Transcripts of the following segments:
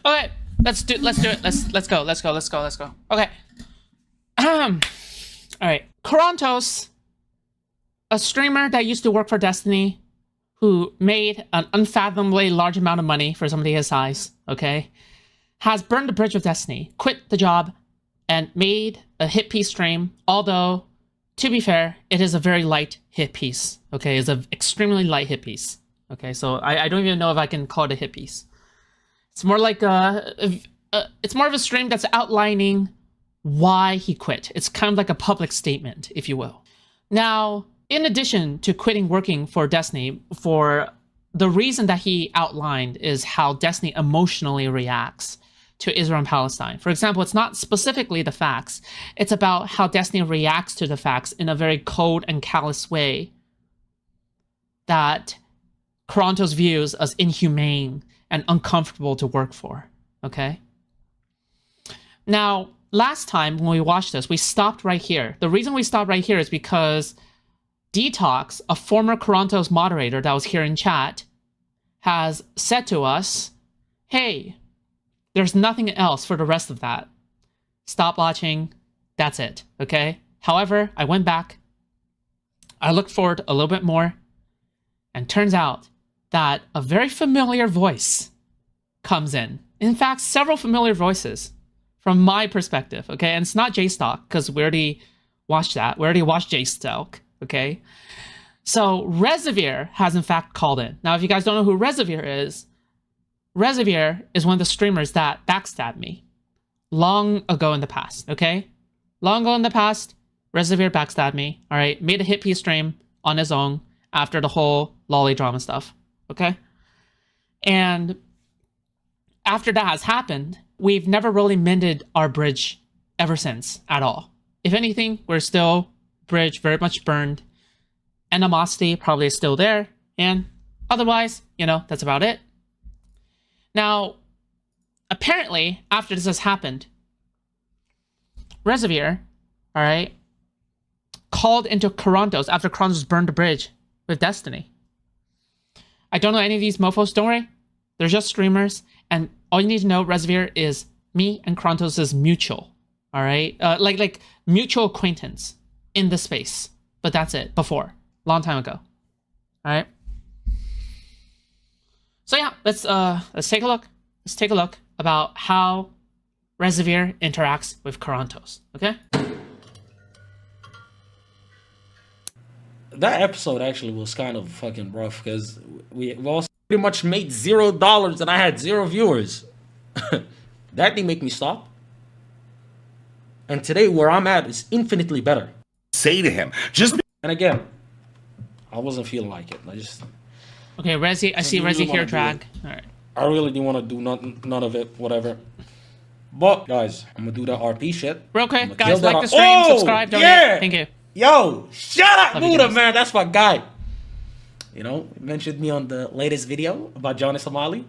Okay, let's do it. Let's go. Okay. All right. QORANTOS, a streamer that used to work for Destiny, who made an unfathomably large amount of money for somebody his size, okay, has burned the bridge with Destiny, quit the job, and made a hit piece stream, although, to be fair, it is a very light hit piece, okay? It's an extremely light hit piece, okay? So I don't even know if I can call it a hit piece. It's more like it's more of a stream that's outlining why he quit. It's kind of like a public statement, if you will. Now, in addition to quitting working for Destiny, for the reason that he outlined is how Destiny emotionally reacts to Israel and Palestine. For example, it's not specifically the facts. It's about how Destiny reacts to the facts in a very cold and callous way that QORANTOS views as inhumane and uncomfortable to work for, okay? Now, last time when we watched this, we stopped right here. The reason we stopped right here is because Detox, a former QORANTOS moderator that was here in chat, has said to us, hey, there's nothing else for the rest of that. Stop watching. That's it, okay? However, I went back. I looked forward a little bit more. And turns out that a very familiar voice comes in. In fact, several familiar voices from my perspective, okay? And it's not Jstlk, because we already watched that. We already watched Jstlk, okay? So Reservoir has in fact called in. Now, if you guys don't know who Reservoir is one of the streamers that backstabbed me long ago in the past, okay? Long ago in the past, Reservoir backstabbed me, all right? Made a hit piece stream on his own after the whole lolly drama stuff, okay? And after that has happened, we've never really mended our bridge ever since at all. If anything, we're still bridge very much burned. Animosity probably is still there. And otherwise, you know, that's about it. Now, apparently, after this has happened, Reservoir, all right, called into QORANTOS after QORANTOS burned the bridge with Destiny. I don't know any of these mofos, don't worry. They're just streamers, and all you need to know, Reservoir, is me and QORANTOS is mutual, all right? Like mutual acquaintance in the space, but that's it, before, long time ago, all right? So yeah, let's take a look. Let's take a look about how Reservoir interacts with QORANTOS, okay? That episode actually was kind of fucking rough because we also pretty much made $0 and I had 0 viewers. That didn't make me stop. And today where I'm at is infinitely better. Say to him, just. And again, I wasn't feeling like it. I just. Okay, Resi, I see Resi here drag. All right. I really didn't want to do none of it, whatever. But guys, I'm gonna do that RP shit. Real quick, guys, like the stream, subscribe, donate. Yeah. Thank you. Yo, shut up, Love you Buddha, guys. man. That's my guy. You know, mentioned me on the latest video about Johnny Somali.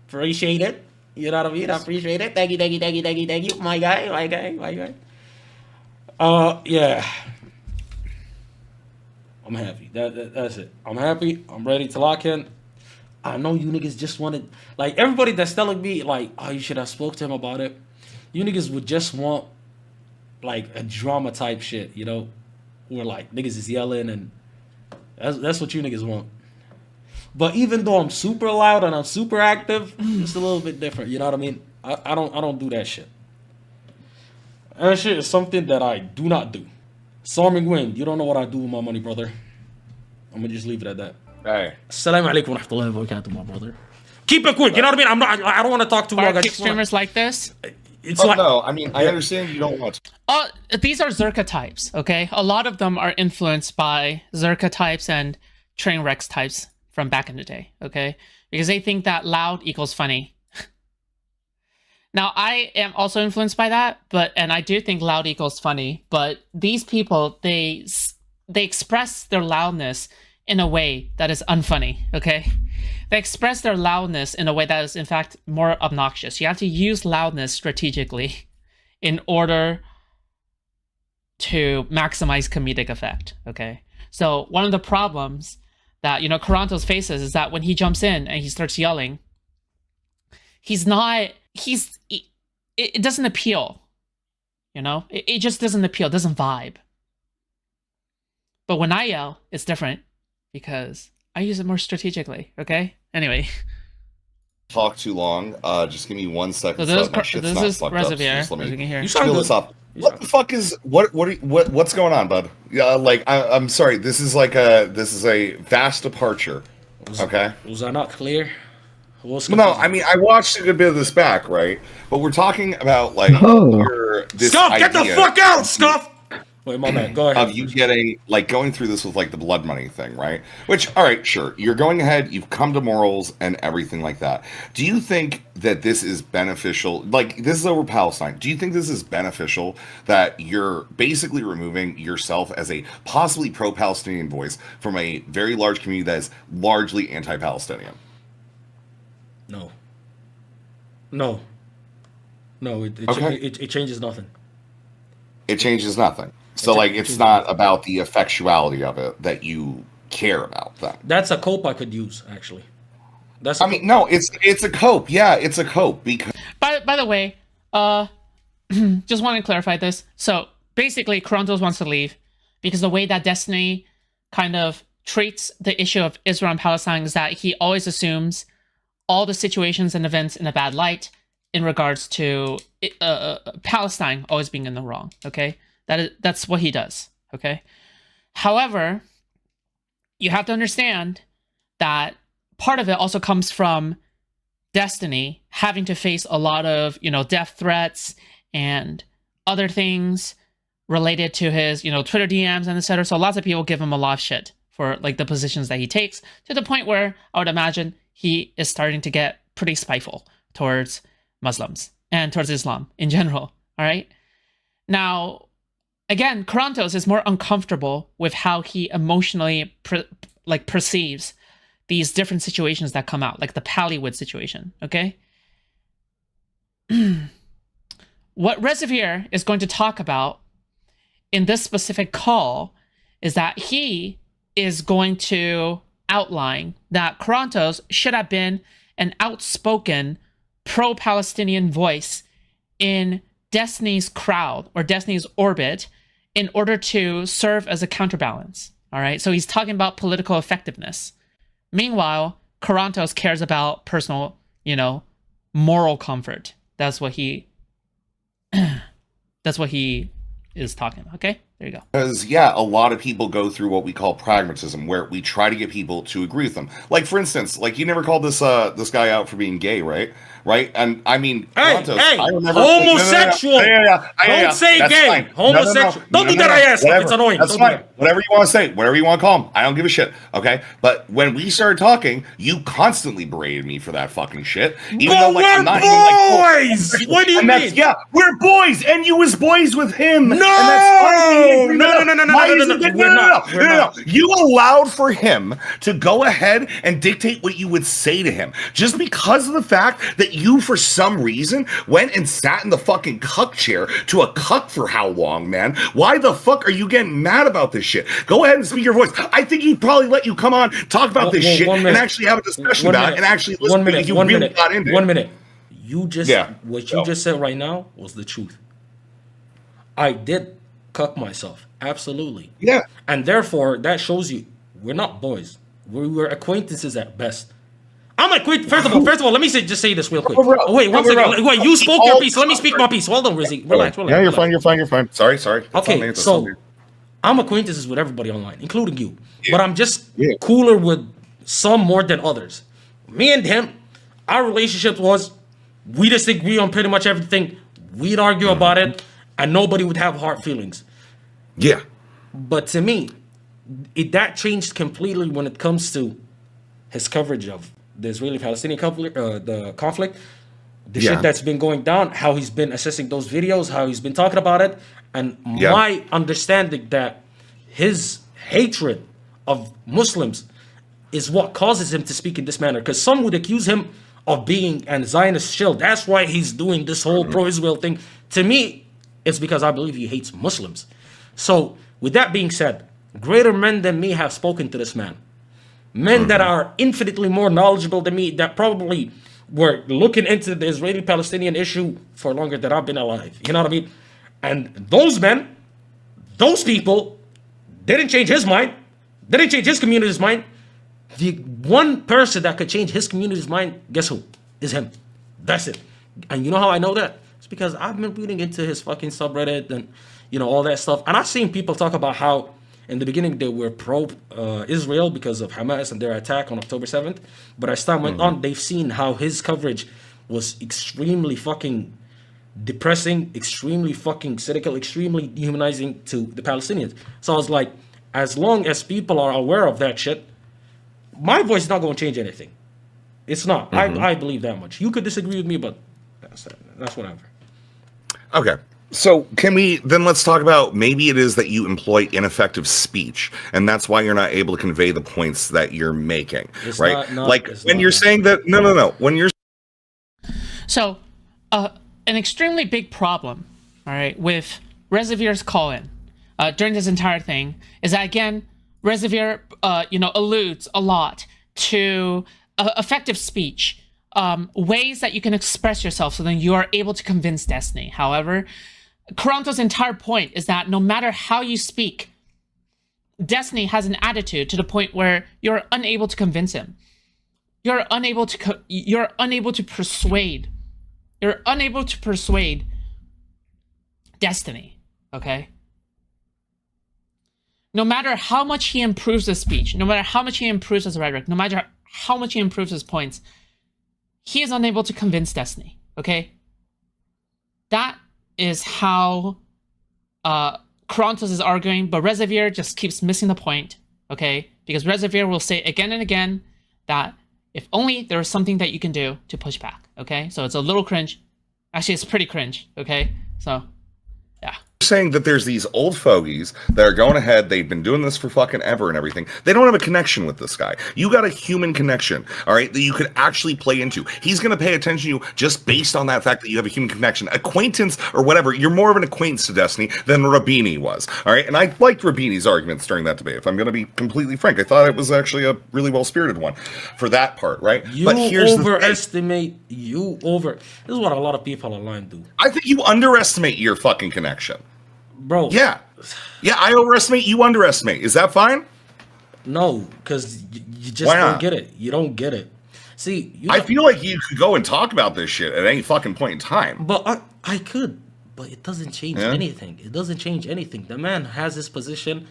Appreciate it. You know what I mean? I appreciate it. Thank you, thank you, thank you, thank you, thank you. My guy, my guy, my guy. Yeah. I'm happy. That's it. I'm happy. I'm ready to lock in. I know you niggas just wanted, like, everybody that's telling me, like, oh, you should have spoke to him about it. You niggas would just want, like, a drama type shit, you know? Where, like, niggas is yelling and that's what you niggas want. But even though I'm super loud and I'm super active, it's a little bit different, you know what I mean? I don't do that shit. That shit is something that I do not do. Storming Wind, you don't know what I do with my money, brother. I'm gonna just leave it at that. Hey. Assalamu alaikum wa rahmatullahi wa barakatuh, my brother. Keep it quick, you know what I mean? I don't want to talk too long. I just Streamers like this? It's like, no, I mean, I understand you don't want to. These are Zerka types, okay? A lot of them are influenced by Zerka types and Trainwrecks types from back in the day, okay? Because they think that loud equals funny. Now, I am also influenced by that, and I do think loud equals funny, but these people, they express their loudness in a way that is unfunny, okay? They express their loudness in a way that is, in fact, more obnoxious. You have to use loudness strategically in order to maximize comedic effect, okay? So one of the problems that, you know, QORANTOS faces is that when he jumps in and he starts yelling, he's not, it doesn't appeal, you know? It just doesn't appeal, doesn't vibe. But when I yell, it's different because I use it more strategically, okay? Anyway. Talk too long. Just give me 1 second. So this is Reservoir. So let me You sound this up. What the fuck is what's going on, bud? Yeah, like I'm sorry. This is a vast departure. Okay. Was that not clear? No, I mean I watched a good bit of this back, right? But we're talking about like this Scuff, get the fuck out, Scuff! Wait, my man, go ahead. Of you getting, like, going through this with, like, the blood money thing, right? Which, all right, sure. You're going ahead, you've come to morals and everything like that. Do you think that this is beneficial? Like, this is over Palestine. Do you think this is beneficial that you're basically removing yourself as a possibly pro-Palestinian voice from a very large community that is largely anti-Palestinian? No. No. No, it changes nothing. It changes nothing. So, like, it's not about the effectuality of it that you care about that. That's a cope I could use, actually. I mean, no, it's a cope. Yeah, it's a cope because. By the way, just want to clarify this. So basically, QORANTOS wants to leave because the way that Destiny kind of treats the issue of Israel and Palestine is that he always assumes all the situations and events in a bad light in regards to Palestine always being in the wrong. Okay. That's what he does, okay? However, you have to understand that part of it also comes from Destiny having to face a lot of, death threats and other things related to his, Twitter DMs and etc. So lots of people give him a lot of shit for, like, the positions that he takes, to the point where I would imagine he is starting to get pretty spiteful towards Muslims and towards Islam in general, all right? Now, again, QORANTOS is more uncomfortable with how he emotionally perceives these different situations that come out, like the Pallywood situation, okay? What Reservoir is going to talk about in this specific call is that he is going to outline that QORANTOS should have been an outspoken pro-Palestinian voice in Destiny's crowd or Destiny's orbit in order to serve as a counterbalance. All right. So he's talking about political effectiveness. Meanwhile, QORANTOS cares about personal, moral comfort. That's what he is talking about. Okay. There you go. Because, yeah, a lot of people go through what we call pragmatism, where we try to get people to agree with them. Like, for instance, like, you never called this guy out for being gay, right? Right? And, I mean, homosexual! Don't say gay! Fine. Homosexual! No. Don't do that, I ask. It's annoying. That's fine. Whatever you want to say, whatever you want to call him. I don't give a shit, okay? But when we started talking, you constantly berated me for that fucking shit. Even though, like, I'm not boys! Even, like, what do you mean? Yeah, we're boys, and you was boys with him. No! No. You allowed for him to go ahead and dictate what you would say to him just because of the fact that you, for some reason, went and sat in the fucking cuck chair to a cuck for how long, man? Why the fuck are you getting mad about this shit? Go ahead and speak your voice. I think he'd probably let you come on, talk about this shit, and actually have a discussion about it, and actually listen to it. You really got into it. 1 minute. What you just said right now was the truth. I did cuck myself. Absolutely. Yeah. And therefore, that shows you we're not boys. We're acquaintances at best. I'm acquainted. First of all, let me just say this real quick. Oh, wait, one second. Wait, you spoke your piece. Let me speak my piece. Hold on, Rizzy. Relax. Yeah, you're fine. Sorry. Okay, so I'm acquaintances with everybody online, including you. Yeah. But I'm just cooler with some more than others. Me and him, our relationship was we disagree on pretty much everything. We'd argue about it, and nobody would have hard feelings. Yeah. But to me, that changed completely when it comes to his coverage of the Israeli-Palestinian conflict, the shit that's been going down, how he's been assessing those videos, how he's been talking about it, and my understanding that his hatred of Muslims is what causes him to speak in this manner. Because some would accuse him of being a Zionist shill. That's why he's doing this whole pro-Israel thing. To me, it's because I believe he hates Muslims. So, with that being said, greater men than me have spoken to this man. Men that are infinitely more knowledgeable than me, that probably were looking into the Israeli-Palestinian issue for longer than I've been alive. You know what I mean? And those men, those people, didn't change his mind. They didn't change his community's mind. The one person that could change his community's mind, guess who? Is him. That's it. And you know how I know that? It's because I've been reading into his fucking subreddit and, you know, all that stuff. And I've seen people talk about how in the beginning they were pro-Israel because of Hamas and their attack on October 7th. But as time went on, they've seen how his coverage was extremely fucking depressing, extremely fucking cynical, extremely dehumanizing to the Palestinians. So I was like, as long as people are aware of that shit, my voice is not going to change anything. It's not. I believe that much. You could disagree with me, but that's whatever. Okay. So let's talk about maybe it is that you employ ineffective speech, and that's why you're not able to convey the points that you're making, right? When you're saying that, no. When you're... So, an extremely big problem, all right, with Reservoir's call-in during this entire thing is that, again, Reservoir, alludes a lot to effective speech, ways that you can express yourself so then you are able to convince Destiny. However, QORANTOS' entire point is that no matter how you speak, Destiny has an attitude to the point where you're unable to convince him. You're unable to persuade. You're unable to persuade Destiny, okay? No matter how much he improves his speech, no matter how much he improves his rhetoric, no matter how much he improves his points, he is unable to convince Destiny, okay? That is how QORANTOS is arguing, but Reservoir just keeps missing the point, okay? Because Reservoir will say again and again that if only there was something that you can do to push back, okay? So it's a little cringe. Actually, it's pretty cringe, okay? So, yeah. Saying that there's these old fogies that are going ahead, they've been doing this for fucking ever and everything. They don't have a connection with this guy. You got a human connection, all right, that you could actually play into. He's going to pay attention to you just based on that fact that you have a human connection. Acquaintance or whatever, you're more of an acquaintance to Destiny than Rabini was, all right? And I liked Rabini's arguments during that debate, if I'm going to be completely frank. I thought it was actually a really well-spirited one for that part, right? This is what a lot of people online do. I think you underestimate your fucking connection. Bro. Yeah, I overestimate, you underestimate. Is that fine? No, because you just don't get it. You don't get it. See, I feel like you could go and talk about this shit at any fucking point in time. But I could, but it doesn't change anything. It doesn't change anything. The man has his position.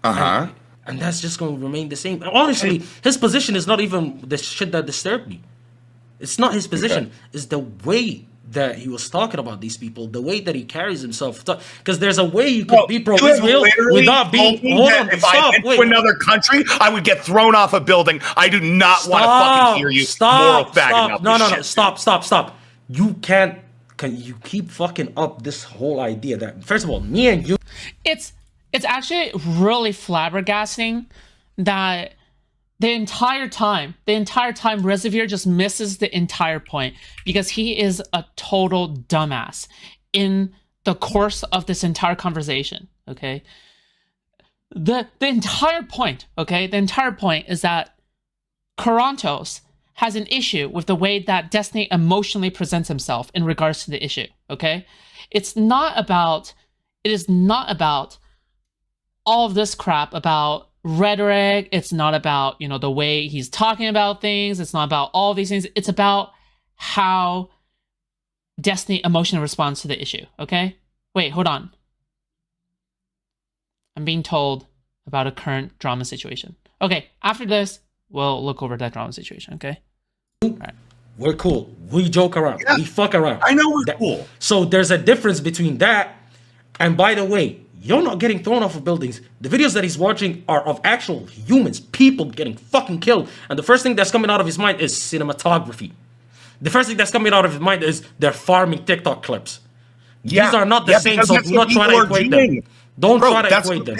And that's just going to remain the same. Honestly, his position is not even the shit that disturbed me. It's not his position. Okay. It's the way that he was talking about these people, the way that he carries himself. Because there's a way you could be pro-Israel without being... Hold on, if I went to another country, I would get thrown off a building. I do not want to fucking hear you. Stop. No. Stop. You can't... You keep fucking up this whole idea that, first of all, me and you... It's actually really flabbergasting that the entire time, Reservoir just misses the entire point because he is a total dumbass in the course of this entire conversation, okay? The entire point, okay? The entire point is that QORANTOS has an issue with the way that Destiny emotionally presents himself in regards to the issue, okay? It is not about all of this crap about rhetoric. It's not about, the way he's talking about things. It's not about all these things. It's about how Destiny emotionally responds to the issue, okay? Wait, hold on. I'm being told about a current drama situation. Okay, after this, we'll look over that drama situation, okay? All right. We're cool. We joke around. Yeah. We fuck around. I know we're cool. So there's a difference between that and, by the way, you're not getting thrown off of buildings. The videos that he's watching are of actual humans, people getting fucking killed. And the first thing that's coming out of his mind is cinematography. The first thing that's coming out of his mind is they're farming TikTok clips. Yeah. These are not the same, so do not try to equate them. Don't try to equate them.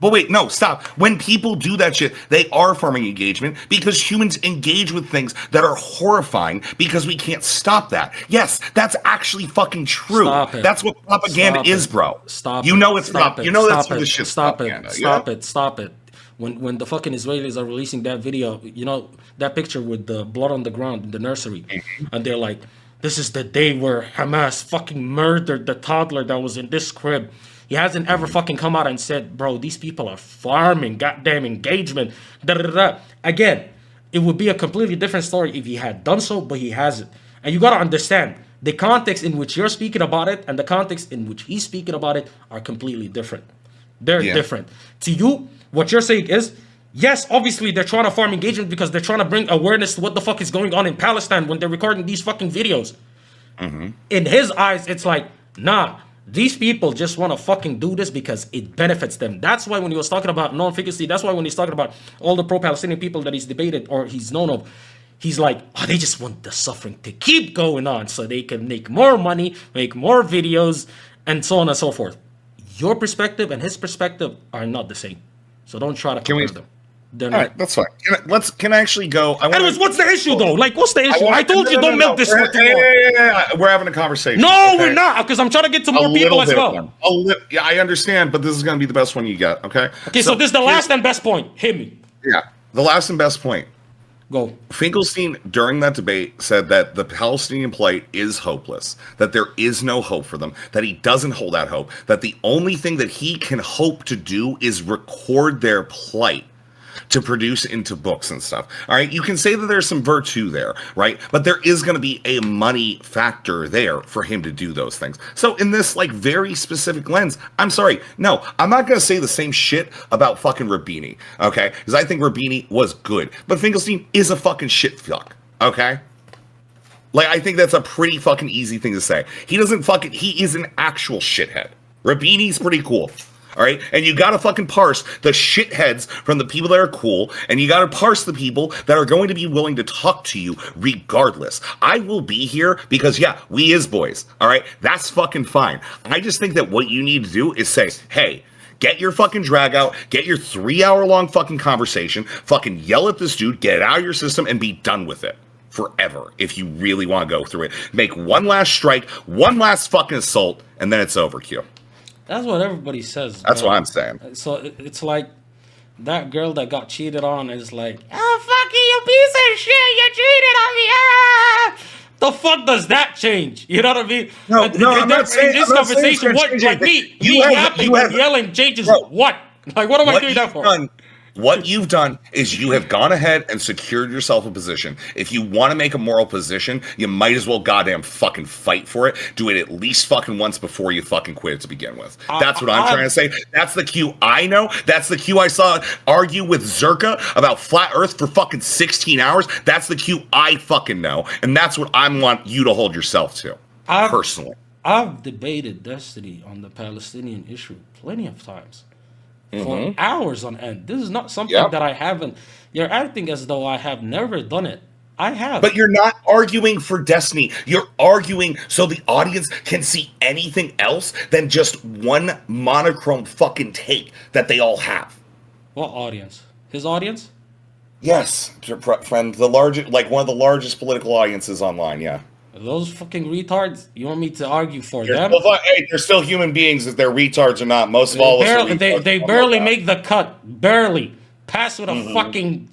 But wait, no, stop. When people do that shit, they are farming engagement because humans engage with things that are horrifying because we can't stop that. Yes, that's actually fucking true. That's what propaganda is, bro. Stop. You know it's not. You know that's what the shit. Stop it. Stop it. when the fucking Israelis are releasing that video, you know, that picture with the blood on the ground in the nursery, and they're like, this is the day where Hamas fucking murdered the toddler that was in this crib. He hasn't ever fucking come out and said, bro, these people are farming goddamn engagement. Da, da, da, da. Again, it would be a completely different story if he had done so, but he hasn't. And you gotta understand, the context in which you're speaking about it and the context in which he's speaking about it are completely different. They're different. To you, what you're saying is, yes, obviously they're trying to farm engagement because they're trying to bring awareness to what the fuck is going on in Palestine when they're recording these fucking videos. In his eyes, it's like, nah, these people just want to fucking do this because it benefits them. That's why when he was talking about non-efficacy, that's why when he's talking about all the pro-Palestinian people that he's debated or he's known of, he's like, oh, they just want the suffering to keep going on so they can make more money, make more videos, and so on and so forth. Your perspective and his perspective are not the same. So don't try to compare them. All right, that's fine. Can I actually go? Anyways, what's the issue though? Like, what's the issue? I told you don't milk this for too long. Yeah. We're having a conversation. No, we're not, because I'm trying to get to more people as well. Yeah, I understand, but this is going to be the best one you got. Okay. Okay, so this is the last and best point. Hit me. Yeah, the last and best point. Go. Finkelstein, during that debate, said that the Palestinian plight is hopeless, that there is no hope for them, that he doesn't hold out hope, that the only thing that he can hope to do is record their plight to produce into books and stuff. All right, you can say that there's some virtue there, right? But there is going to be a money factor there for him to do those things. So in this like very specific lens, I'm sorry, no, I'm not going to say the same shit about fucking Rabini, okay? Because I think Rabini was good, but Finkelstein is a fucking shit fuck, okay? Like, I think that's a pretty fucking easy thing to say. He is an actual shithead. Rabini's pretty cool. All right, and you gotta fucking parse the shitheads from the people that are cool, and you gotta parse the people that are going to be willing to talk to you regardless. I will be here because, yeah, we is boys. All right, that's fucking fine. I just think that what you need to do is say, hey, get your fucking drag out, get your 3-hour-long fucking conversation, fucking yell at this dude, get it out of your system, and be done with it. Forever, if you really want to go through it. Make one last strike, one last fucking assault, and then it's over, Q. That's what everybody says. That's what I'm saying. So it's like that girl that got cheated on is like, oh, fuck you piece of shit, you cheated on me. Ah! The fuck does that change? You know what I mean? No, I'm not saying this conversation. What, like me yelling changes what? Like, what am I doing that for? What you've done is you have gone ahead and secured yourself a position. If you want to make a moral position, you might as well goddamn fucking fight for it. Do it at least fucking once before you fucking quit it to begin with. That's what I'm trying to say. That's the Q I know. That's the Q I saw argue with Zerka about flat earth for fucking 16 hours. That's the Q I fucking know. And that's what I want you to hold yourself to, personally. I've debated Destiny on the Palestinian issue plenty of times. For hours on end. This is not something that I haven't. You're acting as though I have never done it. I have. But you're not arguing for Destiny. You're arguing so the audience can see anything else than just one monochrome fucking take that they all have. What audience? His audience? Yes, friend. The largest, like one of the largest political audiences online. Yeah. Those fucking retards, you want me to argue for them? Hey, they're still human beings, if they're retards or not. Most of all, they barely make the cut. Barely. Pass with a fucking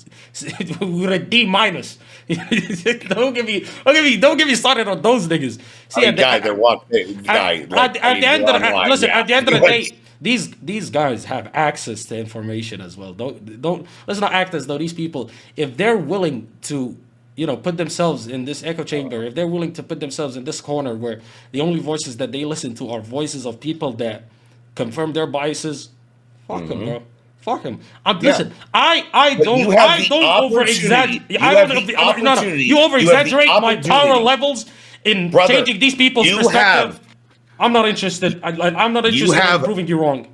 with a D minus. Don't get me started on those niggas. See, at the end of the day, these guys have access to information as well. Let's not act as though these people, if they're willing to, you know, put themselves in this echo chamber, if they're willing to put themselves in this corner where the only voices that they listen to are voices of people that confirm their biases, fuck them, bro. Fuck him. Listen, I don't over exaggerate. You over exaggerate my power levels in changing these people's perspective. I'm not interested. I'm not interested in proving you wrong.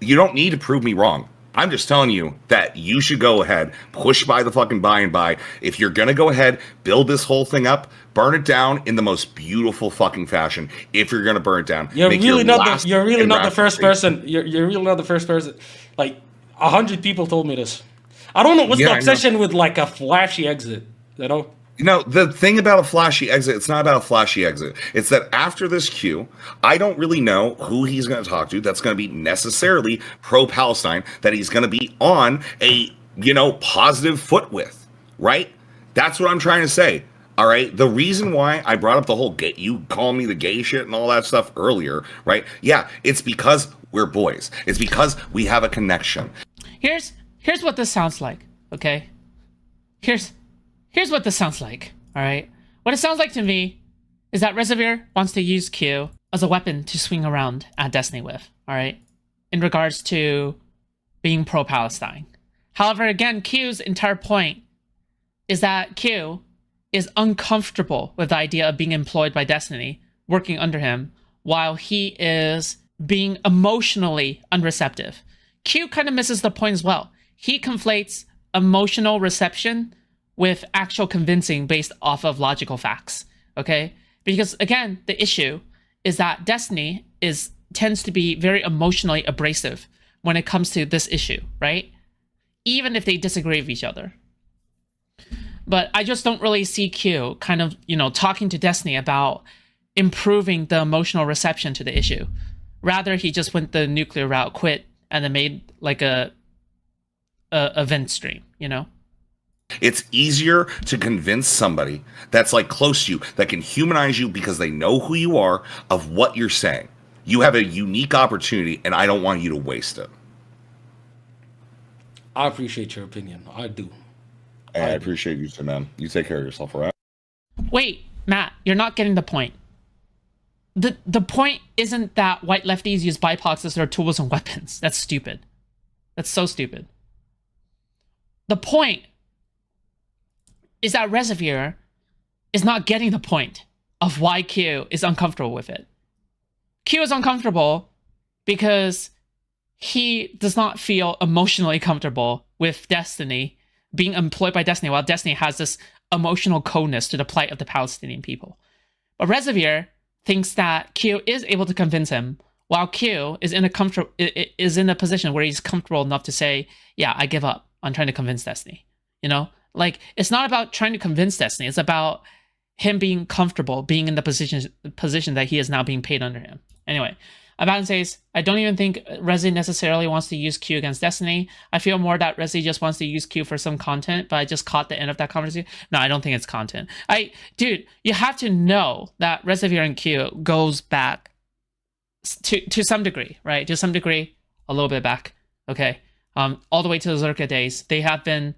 You don't need to prove me wrong. I'm just telling you that you should go ahead, push by the fucking buy and buy. If you're going to go ahead, build this whole thing up, burn it down in the most beautiful fucking fashion. If you're going to burn it down. You're really not the first person. You're really not the first person. Like, 100 people told me this. I don't know what's the obsession with, like, a flashy exit, you know? You know, the thing about a flashy exit, it's not about a flashy exit. It's that after this Q, I don't really know who he's going to talk to that's going to be necessarily pro-Palestine, that he's going to be on a, positive foot with, right? That's what I'm trying to say. All right. The reason why I brought up the whole you call me the gay shit and all that stuff earlier, right? Yeah, it's because we're boys. It's because we have a connection. Here's what this sounds like, okay? Here's what this sounds like, all right? What it sounds like to me is that Reservoir wants to use Q as a weapon to swing around at Destiny with, all right? In regards to being pro-Palestine. However, again, Q's entire point is that Q is uncomfortable with the idea of being employed by Destiny, working under him, while he is being emotionally unreceptive. Q kind of misses the point as well. He conflates emotional reception with actual convincing based off of logical facts, okay? Because again, the issue is that Destiny tends to be very emotionally abrasive when it comes to this issue, right? Even if they disagree with each other. But I just don't really see Q kind of, talking to Destiny about improving the emotional reception to the issue. Rather, he just went the nuclear route, quit, and then made like a event stream, It's easier to convince somebody that's like close to you, that can humanize you because they know who you are, of what you're saying. You have a unique opportunity, and I don't want you to waste it. I appreciate your opinion. I do. I appreciate you too, man. You take care of yourself, all right? Wait, Matt, you're not getting the point. The point isn't that white lefties use BIPOCs as their tools and weapons. That's stupid. That's so stupid. The point is that Reservoir is not getting the point of why Q is uncomfortable with it. Q is uncomfortable because he does not feel emotionally comfortable with Destiny being employed by Destiny, while Destiny has this emotional coldness to the plight of the Palestinian people. But Reservoir thinks that Q is able to convince him, while Q is in a position where he's comfortable enough to say, yeah, I give up on trying to convince Destiny. Like, it's not about trying to convince Destiny. It's about him being comfortable being in the position that he is now being paid under him. Anyway, Abaddon says, I don't even think Resi necessarily wants to use Q against Destiny. I feel more that Resi just wants to use Q for some content, but I just caught the end of that conversation. No, I don't think it's content. Dude, you have to know that Reservoir and Q goes back to some degree, right? To some degree, a little bit back, okay? All the way to the Zerka days. They have been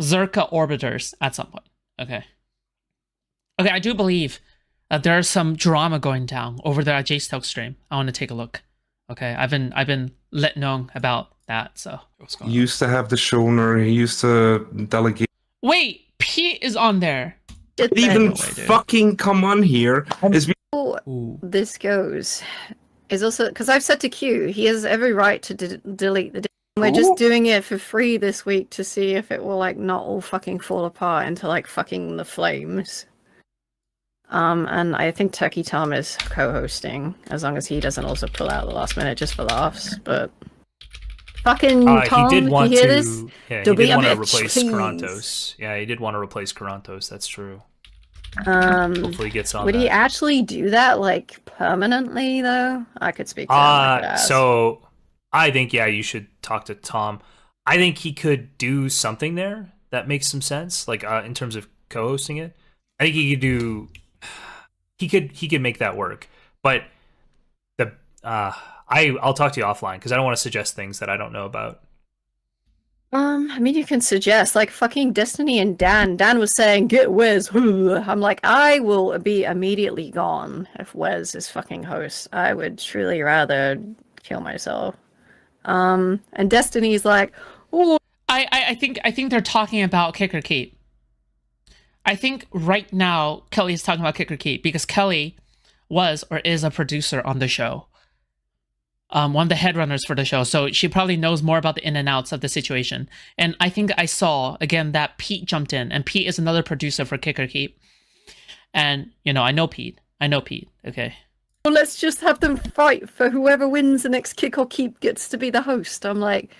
Zerka orbiters at some point, okay? Okay, I do believe there's some drama going down over there at Jstlk stream. I want to take a look. Okay, I've been let know about that. So he used to have the Shoner. He used to delegate. Wait, Pete is on there. Even fucking come on here. This goes is also because I've said to Q, he has every right to delete the. We're just doing it for free this week to see if it will like not all fucking fall apart into like fucking the flames. And I think Turkey Tom is co-hosting, as long as he doesn't also pull out the last minute just for laughs. But fucking Tom, he did want if you hear to. this, Yeah, he did want to replace please. QORANTOS. Yeah, he did want to replace QORANTOS. That's true. Hopefully he gets on. Would he actually do that like permanently though? I could speak to him. So I think you should talk to Tom. I think he could do something there that makes some sense, like in terms of co-hosting it. I think he could do. He could make that work, but I'll talk to you offline because I don't want to suggest things that I don't know about. I mean, you can suggest like fucking Destiny and Dan. Dan was saying get Wes. I'm like, I will be immediately gone if Wes is fucking host. I would truly rather kill myself. And Destiny's like, oh, I think they're talking about Kick or Keep. I think right now Kelly is talking about Kick or Keep because Kelly was or is a producer on the show. One of the headrunners for the show, so she probably knows more about the in and outs of the situation. And I think I saw again that Pete jumped in, and Pete is another producer for Kick or Keep. And I know Pete. Okay. Well, let's just have them fight for whoever wins the next Kick or Keep gets to be the host. I'm like,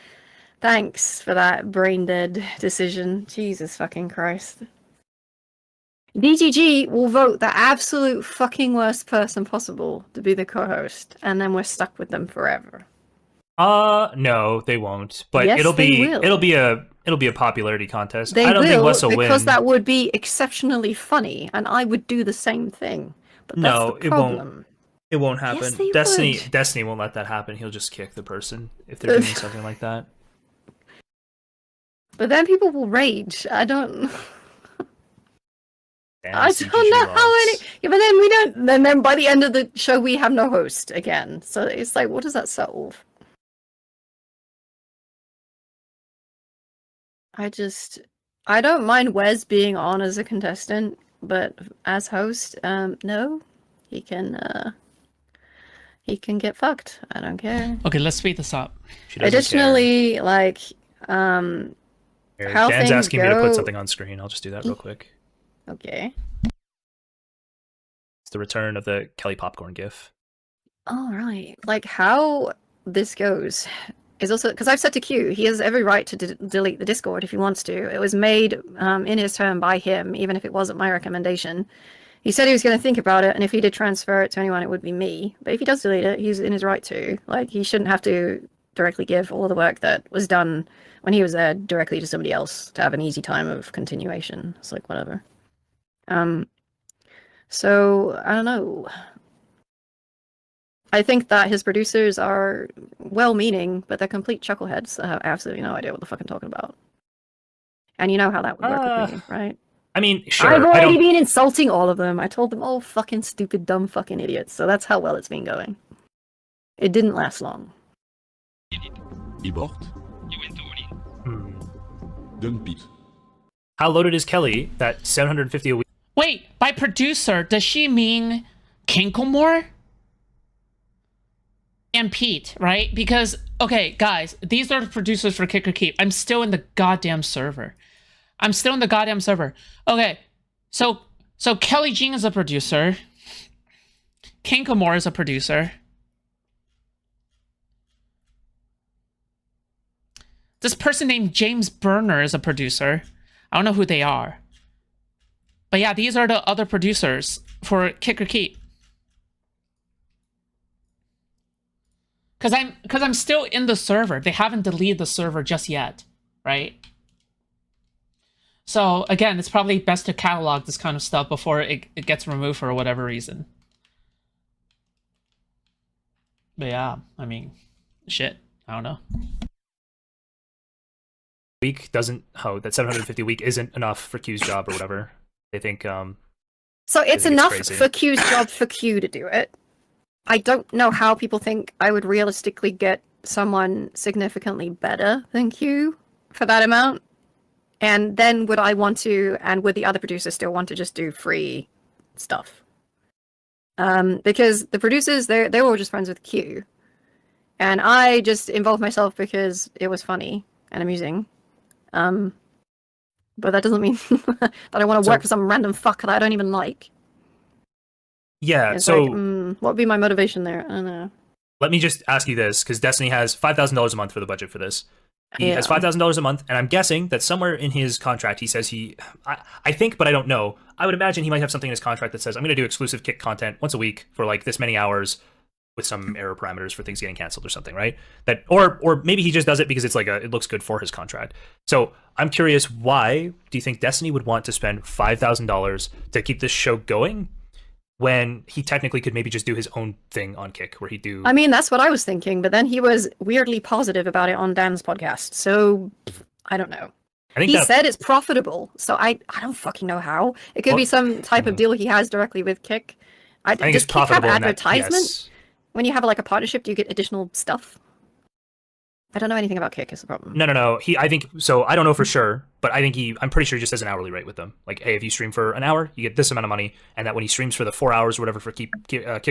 thanks for that brain dead decision. Jesus fucking Christ. DGG will vote the absolute fucking worst person possible to be the co-host, and then we're stuck with them forever. No, they won't. But Yes, it'll they will. be a popularity contest. They I don't think Wes will because win. that would be exceptionally funny, and I would do the same thing. But that's No, the it problem. won't. It won't happen. Yes, they would. Destiny won't let that happen. He'll just kick the person if they're doing something like that. But then people will rage. I don't. Damn, I CGG don't know how logs. many. Yeah, but then we don't. Then by the end of the show, we have no host again. So it's like, what does that solve? I don't mind Wes being on as a contestant, but as host, no, he can get fucked. I don't care. Okay, let's speed this up. She doesn't Additionally, like, care. Here, how Dan's things asking me to go- put something on screen. I'll just do that real quick. okay. It's the return of the Kelly Popcorn GIF. All right. Like how this goes is also because I've said to Q, he has every right to delete the Discord if he wants to. It was made in his turn by him, even if it wasn't my recommendation. He said he was going to think about it, and if he did transfer it to anyone, it would be me. But if he does delete it, he's in his right to. Like, he shouldn't have to directly give all the work that was done when he was there directly to somebody else to have an easy time of continuation. It's like, whatever. So, I don't know. I think that his producers are well-meaning, but they're complete chuckleheads that have absolutely no idea what the fuck I'm talking about. And you know how that would work with me, right? I mean, sure. I've I already don't. been insulting all of them. I told them all fucking stupid, dumb fucking idiots. So that's how well it's been going. It didn't last long. Ibort. Dump it. How loaded is Kelly? That 750 a week. Wait, by producer, does she mean Kinklemore? And Pete, right? Because, okay, guys, these are the producers for Kick or Keep. I'm still in the goddamn server. Okay, so Kelly Jean is a producer. Kinklemore is a producer. This person named James Burner is a producer. I don't know who they are. But yeah, these are the other producers for Kick or Keep. Cause I'm still in the server. They haven't deleted the server just yet, right? So again, it's probably best to catalog this kind of stuff before it gets removed for whatever reason. But yeah, I mean, shit. I don't know. Week doesn't. Oh, that 750 a week isn't enough for Q's job or whatever. They think. So it's think enough crazy. for Q's job for Q to do it. I don't know how people think I would realistically get someone significantly better than Q for that amount. And then would I want to, and would the other producers still want to just do free stuff? Because the producers, they were all just friends with Q. And I just involved myself because it was funny and amusing. But that doesn't mean that I want to work for some random fuck that I don't even like. Yeah, It's so like, what would be my motivation there? I don't know. let me just ask you this, because Destiny has $5,000 a month for the budget for this. He has Yeah. $5,000 a month, and I'm guessing that somewhere in his contract he says I think, but I don't know. I would imagine he might have something in his contract that says, I'm going to do exclusive Kick content once a week for like this many hours with some error parameters for things getting canceled or something, right? That or maybe he just does it because it's like it looks good for his contract. So I'm curious, why do you think Destiny would want to spend $5,000 to keep this show going when he technically could maybe just do his own thing on Kick, where he'd do... I mean, that's what I was thinking, but then he was weirdly positive about it on Dan's podcast, so I don't know. I think He that, said it's profitable, so I don't fucking know how. It could be some type of deal he has directly with Kick. I think Does it's Kick have profitable in that, advertisement? yes. When you have like a partnership, do you get additional stuff? I don't know anything about Kick, is the problem. No. I think so. I don't know for sure, but I'm pretty sure he just has an hourly rate with them. Like, hey, if you stream for an hour, you get this amount of money, and that when he streams for the 4 hours or whatever for Kick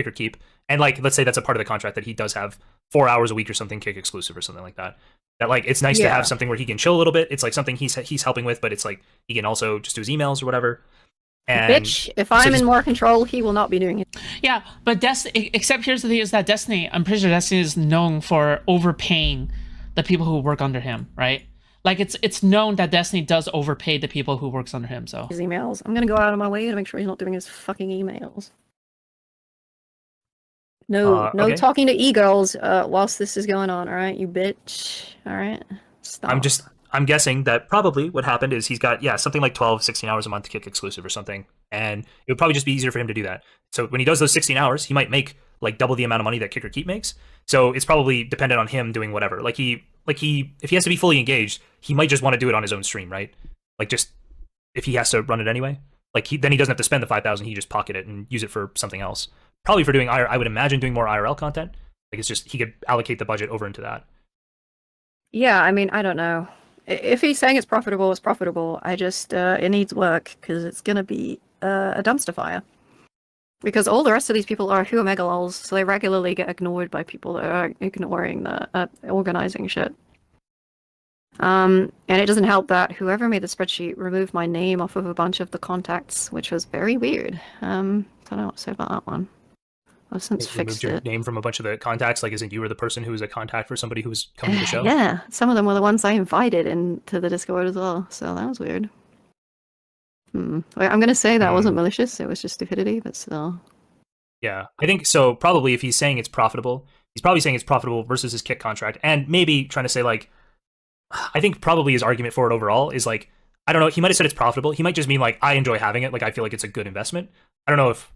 or Keep, and like, let's say that's a part of the contract that he does have 4 hours a week or something Kick exclusive or something like that. That like, it's nice to have something where he can chill a little bit. It's like something he's helping with, but it's like he can also just do his emails or whatever. And Bitch, if I'm in more control, he will not be doing it. Yeah, but except here's the thing: is that Destiny, I'm pretty sure Destiny is known for overpaying the people who work under him, right? Like it's known that Destiny does overpay the people who works under him. So his emails. I'm gonna go out of my way to make sure he's not doing his fucking emails. No, no okay. talking to e-girls whilst this is going on. All right, you bitch. All right, stop. I'm guessing that probably what happened is he's got, something like 12, 16 hours a month to kick exclusive or something. And it would probably just be easier for him to do that. So when he does those 16 hours, he might make like double the amount of money that Kick or Keep makes. So it's probably dependent on him doing whatever. If he has to be fully engaged, he might just want to do it on his own stream, right? Like just if he has to run it anyway, then he doesn't have to spend the 5,000. He just pocket it and use it for something else. Probably for doing, I would imagine, doing more IRL content. Like it's just he could allocate the budget over into that. Yeah, I mean, I don't know. If he's saying it's profitable, it's profitable. I just, it needs work, because it's going to be a dumpster fire. Because all the rest of these people are who are megalols, so they regularly get ignored by people that are ignoring the organizing shit. And it doesn't help that whoever made the spreadsheet removed my name off of a bunch of the contacts, which was very weird. Don't know what to say about that one. I've since fixed your it. name from a bunch of the contacts, like isn't you were the person who was a contact for somebody who was coming to the show? Yeah, some of them were the ones I invited into the Discord as well, so that was weird. I'm gonna say that wasn't malicious, it was just stupidity, but still. Yeah, I think so. Probably if he's saying it's profitable, he's probably saying it's profitable versus his Kick contract, and maybe trying to say like, I think probably his argument for it overall is like, I don't know, he might have said it's profitable, he might just mean like, I enjoy having it, like I feel like it's a good investment. I don't know if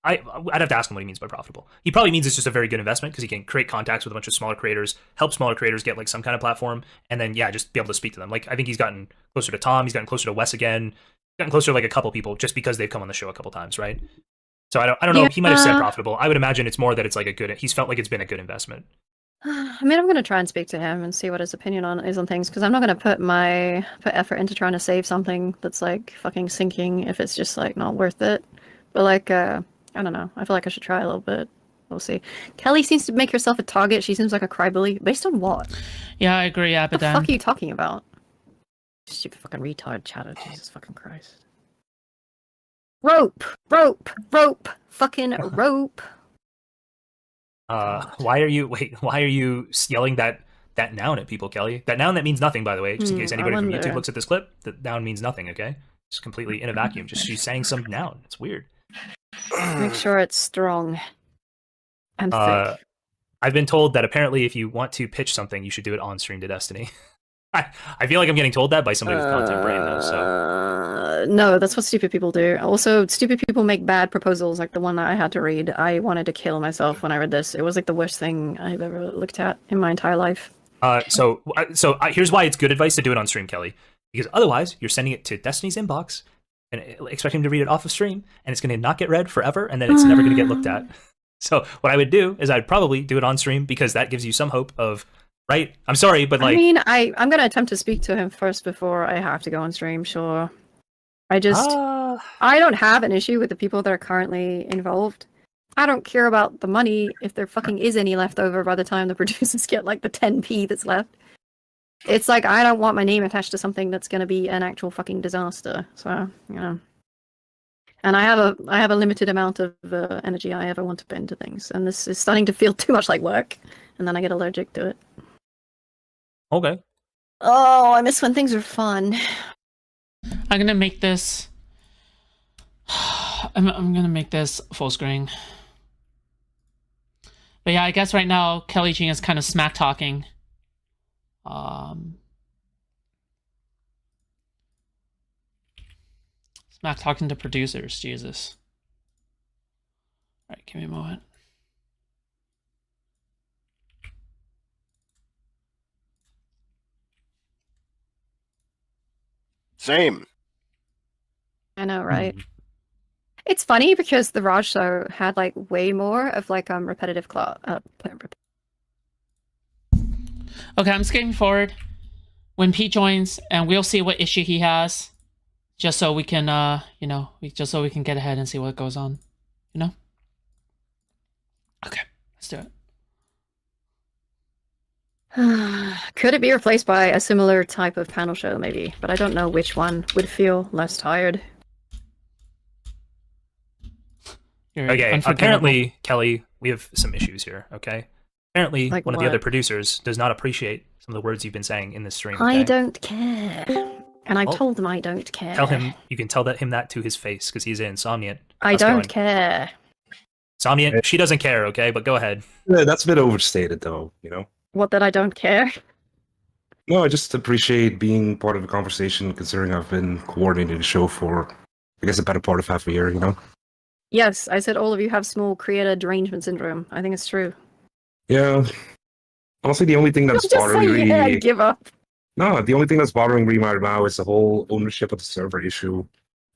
I'd have to ask him what he means by profitable. He probably means it's just a very good investment because he can create contacts with a bunch of smaller creators, help smaller creators get like some kind of platform, and then just be able to speak to them. Like I think he's gotten closer to Tom, he's gotten closer to Wes again, gotten closer to like a couple people just because they've come on the show a couple times, right? So I don't know. He might have said profitable. I would imagine it's more that it's like he's felt like it's been a good investment. I mean, I'm gonna try and speak to him and see what his opinion is on things, because I'm not gonna put effort into trying to save something that's like fucking sinking if it's just like not worth it. But like, I don't know. I feel like I should try a little bit. We'll see. Kelly seems to make herself a target. She seems like a crybaby. Based on what? Yeah, I agree, Abadan. What the fuck are you talking about? Stupid fucking retard chatter. Jesus fucking Christ. Rope! Rope! Rope! Fucking rope! Why are you yelling that noun at people, Kelly? That noun that means nothing, by the way, just in case anybody from YouTube looks at this clip. That noun means nothing, okay? Just completely in a vacuum. Just she's saying some noun. It's weird. Make sure it's strong and thick. I've been told that apparently if you want to pitch something, you should do it on stream to Destiny. I feel like I'm getting told that by somebody with content brain, though. So no, that's what stupid people do. Also, stupid people make bad proposals, like the one that I had to read. I wanted to kill myself when I read this. It was like the worst thing I've ever looked at in my entire life. So here's why it's good advice to do it on stream, Kelly. Because otherwise, you're sending it to Destiny's inbox and expect him to read it off of stream, and it's going to not get read forever, and then it's never going to get looked at. So what I would do is I'd probably do it on stream, because that gives you some hope of, right? I'm sorry, but like... I mean, I'm going to attempt to speak to him first before I have to go on stream, sure. I don't have an issue with the people that are currently involved. I don't care about the money if there fucking is any left over by the time the producers get like the 10p that's left. It's like, I don't want my name attached to something that's going to be an actual fucking disaster. So, you know. And I have a limited amount of energy I ever want to put into things. And this is starting to feel too much like work. And then I get allergic to it. Okay. Oh, I miss when things are fun. I'm going to make this... I'm going to make this full screen. But yeah, I guess right now, Kelly Jean is kind of smack-talking. Smack talking to producers, Jesus. Alright, give me a moment. Same. I know, right? It's funny because the Raj show had like way more of like repetitive Okay, I'm skipping forward. When Pete joins, and we'll see what issue he has, just so we can, just so we can get ahead and see what goes on, you know? Okay, let's do it. Could it be replaced by a similar type of panel show, maybe? But I don't know which one would feel less tired. Okay, apparently, Kelly, we have some issues here, okay? Apparently, Like one of what? the other producers does not appreciate some of the words you've been saying in this stream. I okay? don't care. And I Well, told him I don't care. Tell him, you can tell him that to his face, because he's an Somniant. I How's it don't going? care. Somniant, she doesn't care, okay? But go ahead. Yeah, that's a bit overstated, though, you know? What, that I don't care? No, I just appreciate being part of the conversation, considering I've been coordinating the show for, I guess, a better part of half a year, you know? Yes, I said all of you have small creator derangement syndrome. I think it's true. Yeah. Honestly, the only thing that's Just bothering say, me... yeah, give up. No, the only thing that's bothering me right now is the whole ownership of the server issue.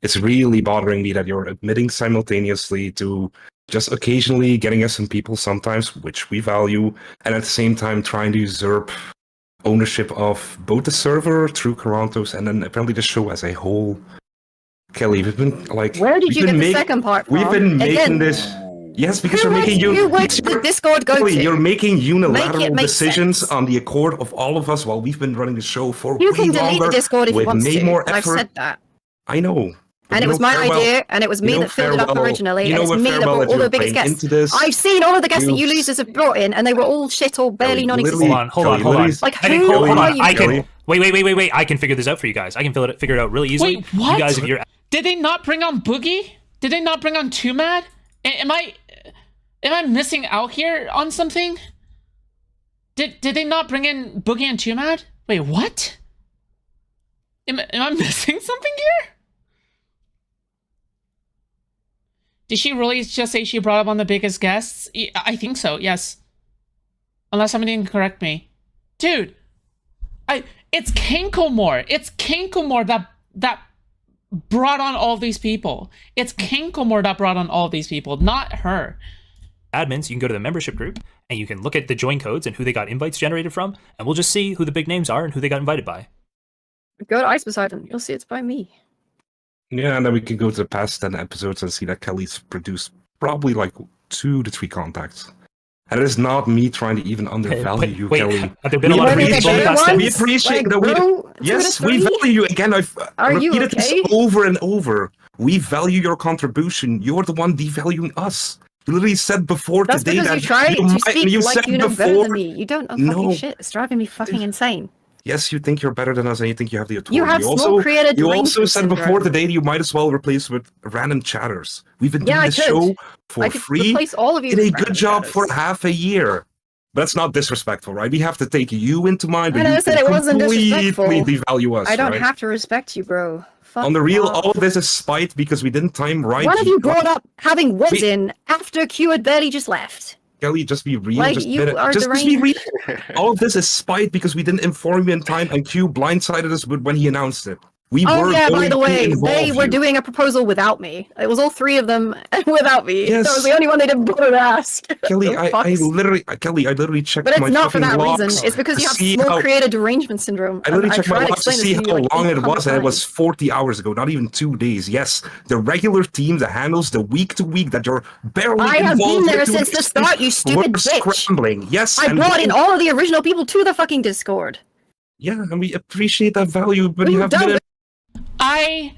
It's really bothering me that you're admitting simultaneously to just occasionally getting us some people sometimes, which we value, and at the same time trying to usurp ownership of both the server through QORANTOS and then apparently the show as a whole. Kelly, we've been like... Where did you get the second part from? We've been making Again, this... Yes, because who you're making... would the Discord go Kelly, to? you're making unilateral make decisions sense. on the accord of all of us while we've been running the show for You way can delete longer. the Discord if you We've want made to. more I've effort. said that. I know. But And you it was know my Farewell- idea, and it was me you know that filled it up Farewell- originally, you and know it's what me that Farewell brought that all you're the biggest playing guests. into this? I've seen all of the guests that You- you losers have brought in, and they were all shit or barely Kelly, non-existent. literally- Hold on. Kelly, Like, I think, who hold are on. you? I can... Kelly? Wait. I can figure this out for you guys. I can figure it out really easily. Wait, what? You guys, if you're... Did they not bring on Boogie? Did they not bring on Too Mad? Am I missing out here on something? Did they not bring in Boogie and Too Mad? Wait, what? Am I missing something here? Did she really just say she brought up on the biggest guests? I think so, yes. Unless somebody can correct me. Dude, it's Kankomore. It's Kankomore that brought on all these people. It's Kankomore that brought on all these people, not her. admins, you can go to the membership group and you can look at the join codes and who they got invites generated from, and we'll just see who the big names are and who they got invited by. Go to Ice Poseidon. You'll see it's by me. Yeah, and then we can go to the past 10 episodes and see that Kelly's produced probably like 2 to 3 contacts. And it is not me trying to even undervalue you, wait, Kelly. have there been a lot of reasons on the past 10? We appreciate that. Yes, we 2 to 3? value you. Again, I've Are you repeated okay? this over and over. We value your contribution. You're the one devaluing us. You literally said before That's today because that you try to speak you like said you know before, better than me. You don't know fucking No. shit. It's driving me fucking insane. Yes, you think you're better than us and you think you have the authority. You have small created You also derangement said before syndrome. today that you might as well replace with random chatters. We've been doing Yeah, I this could. show for I could free. replace all of you Did with a good random job chatters. for half a year. But that's not disrespectful, right? We have to take you into mind, I but never you said it wasn't completely disrespectful. devalue us. I don't right? have to respect you, bro. Fuck On the real, off. all of this is spite because we didn't time right. One of you brought up having Woods We- in after Q had barely just left. Kelly, just be real. Like, just you admit it. are Just be real. deranged. All of this is spite because we didn't inform you in time, and Q blindsided us when he announced it. We Oh were yeah, going by the to way, involve they were you. doing a proposal without me. It was all 3 of them without me. Yes. That was the only one they didn't bother to ask. Kelly, The I fucks. literally checked But my it's not for fucking that logs reason. It's because to you have see small how- created derangement syndrome. I literally and checked tried my to logs to explain see this to how you, like, long it 800 was, and it was times. 40 hours ago, not even 2 days. Yes, the regular team that handles the week-to-week that you're barely I have been involved there with to since an the extent, start, you stupid we're bitch. scrambling. Yes, I and brought in all of the original people to the fucking Discord. yeah, and we appreciate that value, but you We've have done been I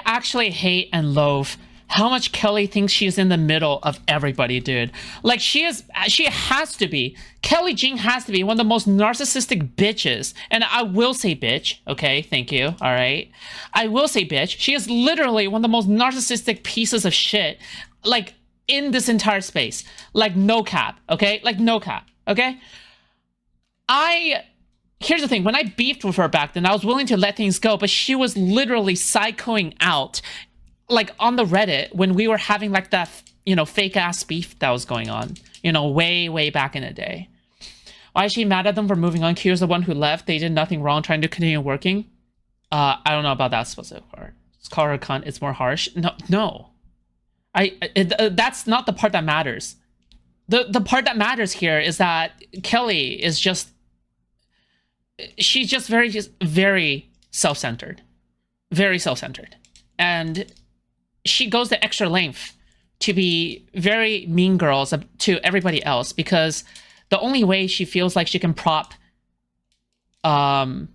actually hate and loathe how much Kelly thinks she's in the middle of everybody, dude. Like, she has to be. Kelly Jean has to be one of the most narcissistic bitches. And I will say bitch, okay? Thank you, all right? I will say bitch. She is literally one of the most narcissistic pieces of shit, like, in this entire space. Like, no cap, okay? Like, no cap, okay? Here's the thing, when I beefed with her back then, I was willing to let things go, but she was literally psychoing out, like, on the Reddit, when we were having, like, that, you know, fake-ass beef that was going on, you know, way, way back in the day. Why is she mad at them for moving on? Q is the one who left. They did nothing wrong, trying to continue working. I don't know about that specific part. Let's call her a cunt. It's more harsh. No. That's not the part that matters. The part that matters here is that Kelly is just... She's just very self-centered. Very self-centered. And she goes the extra length to be very mean girls to everybody else, because the only way she feels like she can prop, you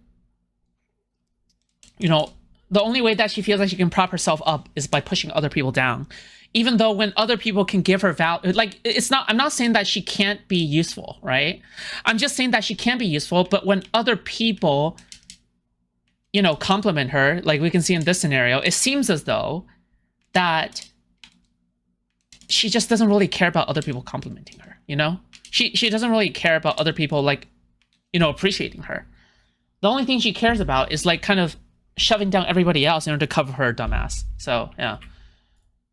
know, the only way that she feels like she can prop herself up is by pushing other people down. even though when other people can give her value, like it's not, I'm not saying that she can't be useful, right? I'm just saying that she can be useful, but when other people, you know, compliment her, like we can see in this scenario, it seems as though that she just doesn't really care about other people complimenting her, you know? She doesn't really care about other people, like, you know, appreciating her. The only thing she cares about is like kind of shoving down everybody else in order to cover her dumbass. So, yeah.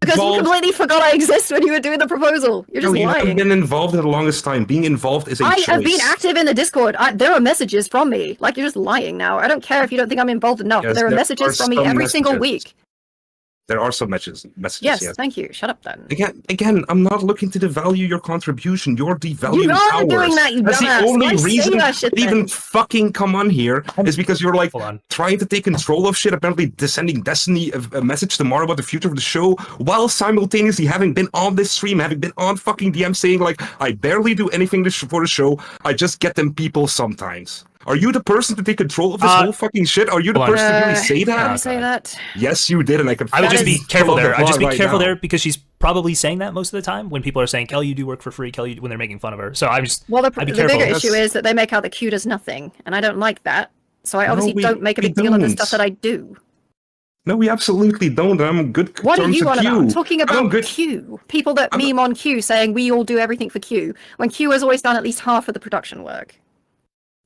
Because you completely forgot I exist when you were doing the proposal. You're just you lying. haven't been involved in the longest time. Being involved is a choice. I have been active in the Discord. There are messages from me. Like, you're just lying now. I don't care if you don't think I'm involved enough. Yes, there are messages from me every single week. There are some messages. Yes, thank you. Shut up then. Again, I'm not looking to devalue your contribution. You're devaluing ours. You are doing that, you That's dumbass. the only Why reason that shit, to even fucking come on here is because you're like trying to take control of shit, apparently sending Destiny a message tomorrow about the future of the show, while simultaneously having been on this stream, having been on fucking DM saying like, I barely do anything for the show, I just get them people sometimes. Are you the person to take control of this whole fucking shit? Are you the person to really say that? Did I say that? Yes, you did, and I can. I would just be careful there. I'd just be careful now. there because she's probably saying that most of the time when people are saying, "Kelly, you do work for free." Kelly, when they're making fun of her. So I'm just. Well, the I'd be bigger careful. issue is that they make out that Q does nothing, and I don't like that. So I obviously don't make a big deal of the stuff that I do. No, we absolutely don't. I'm good. What are terms you of on Q. about? I'm talking about good. Q. People that meme on Q saying we all do everything for Q, when Q has always done at least half of the production work.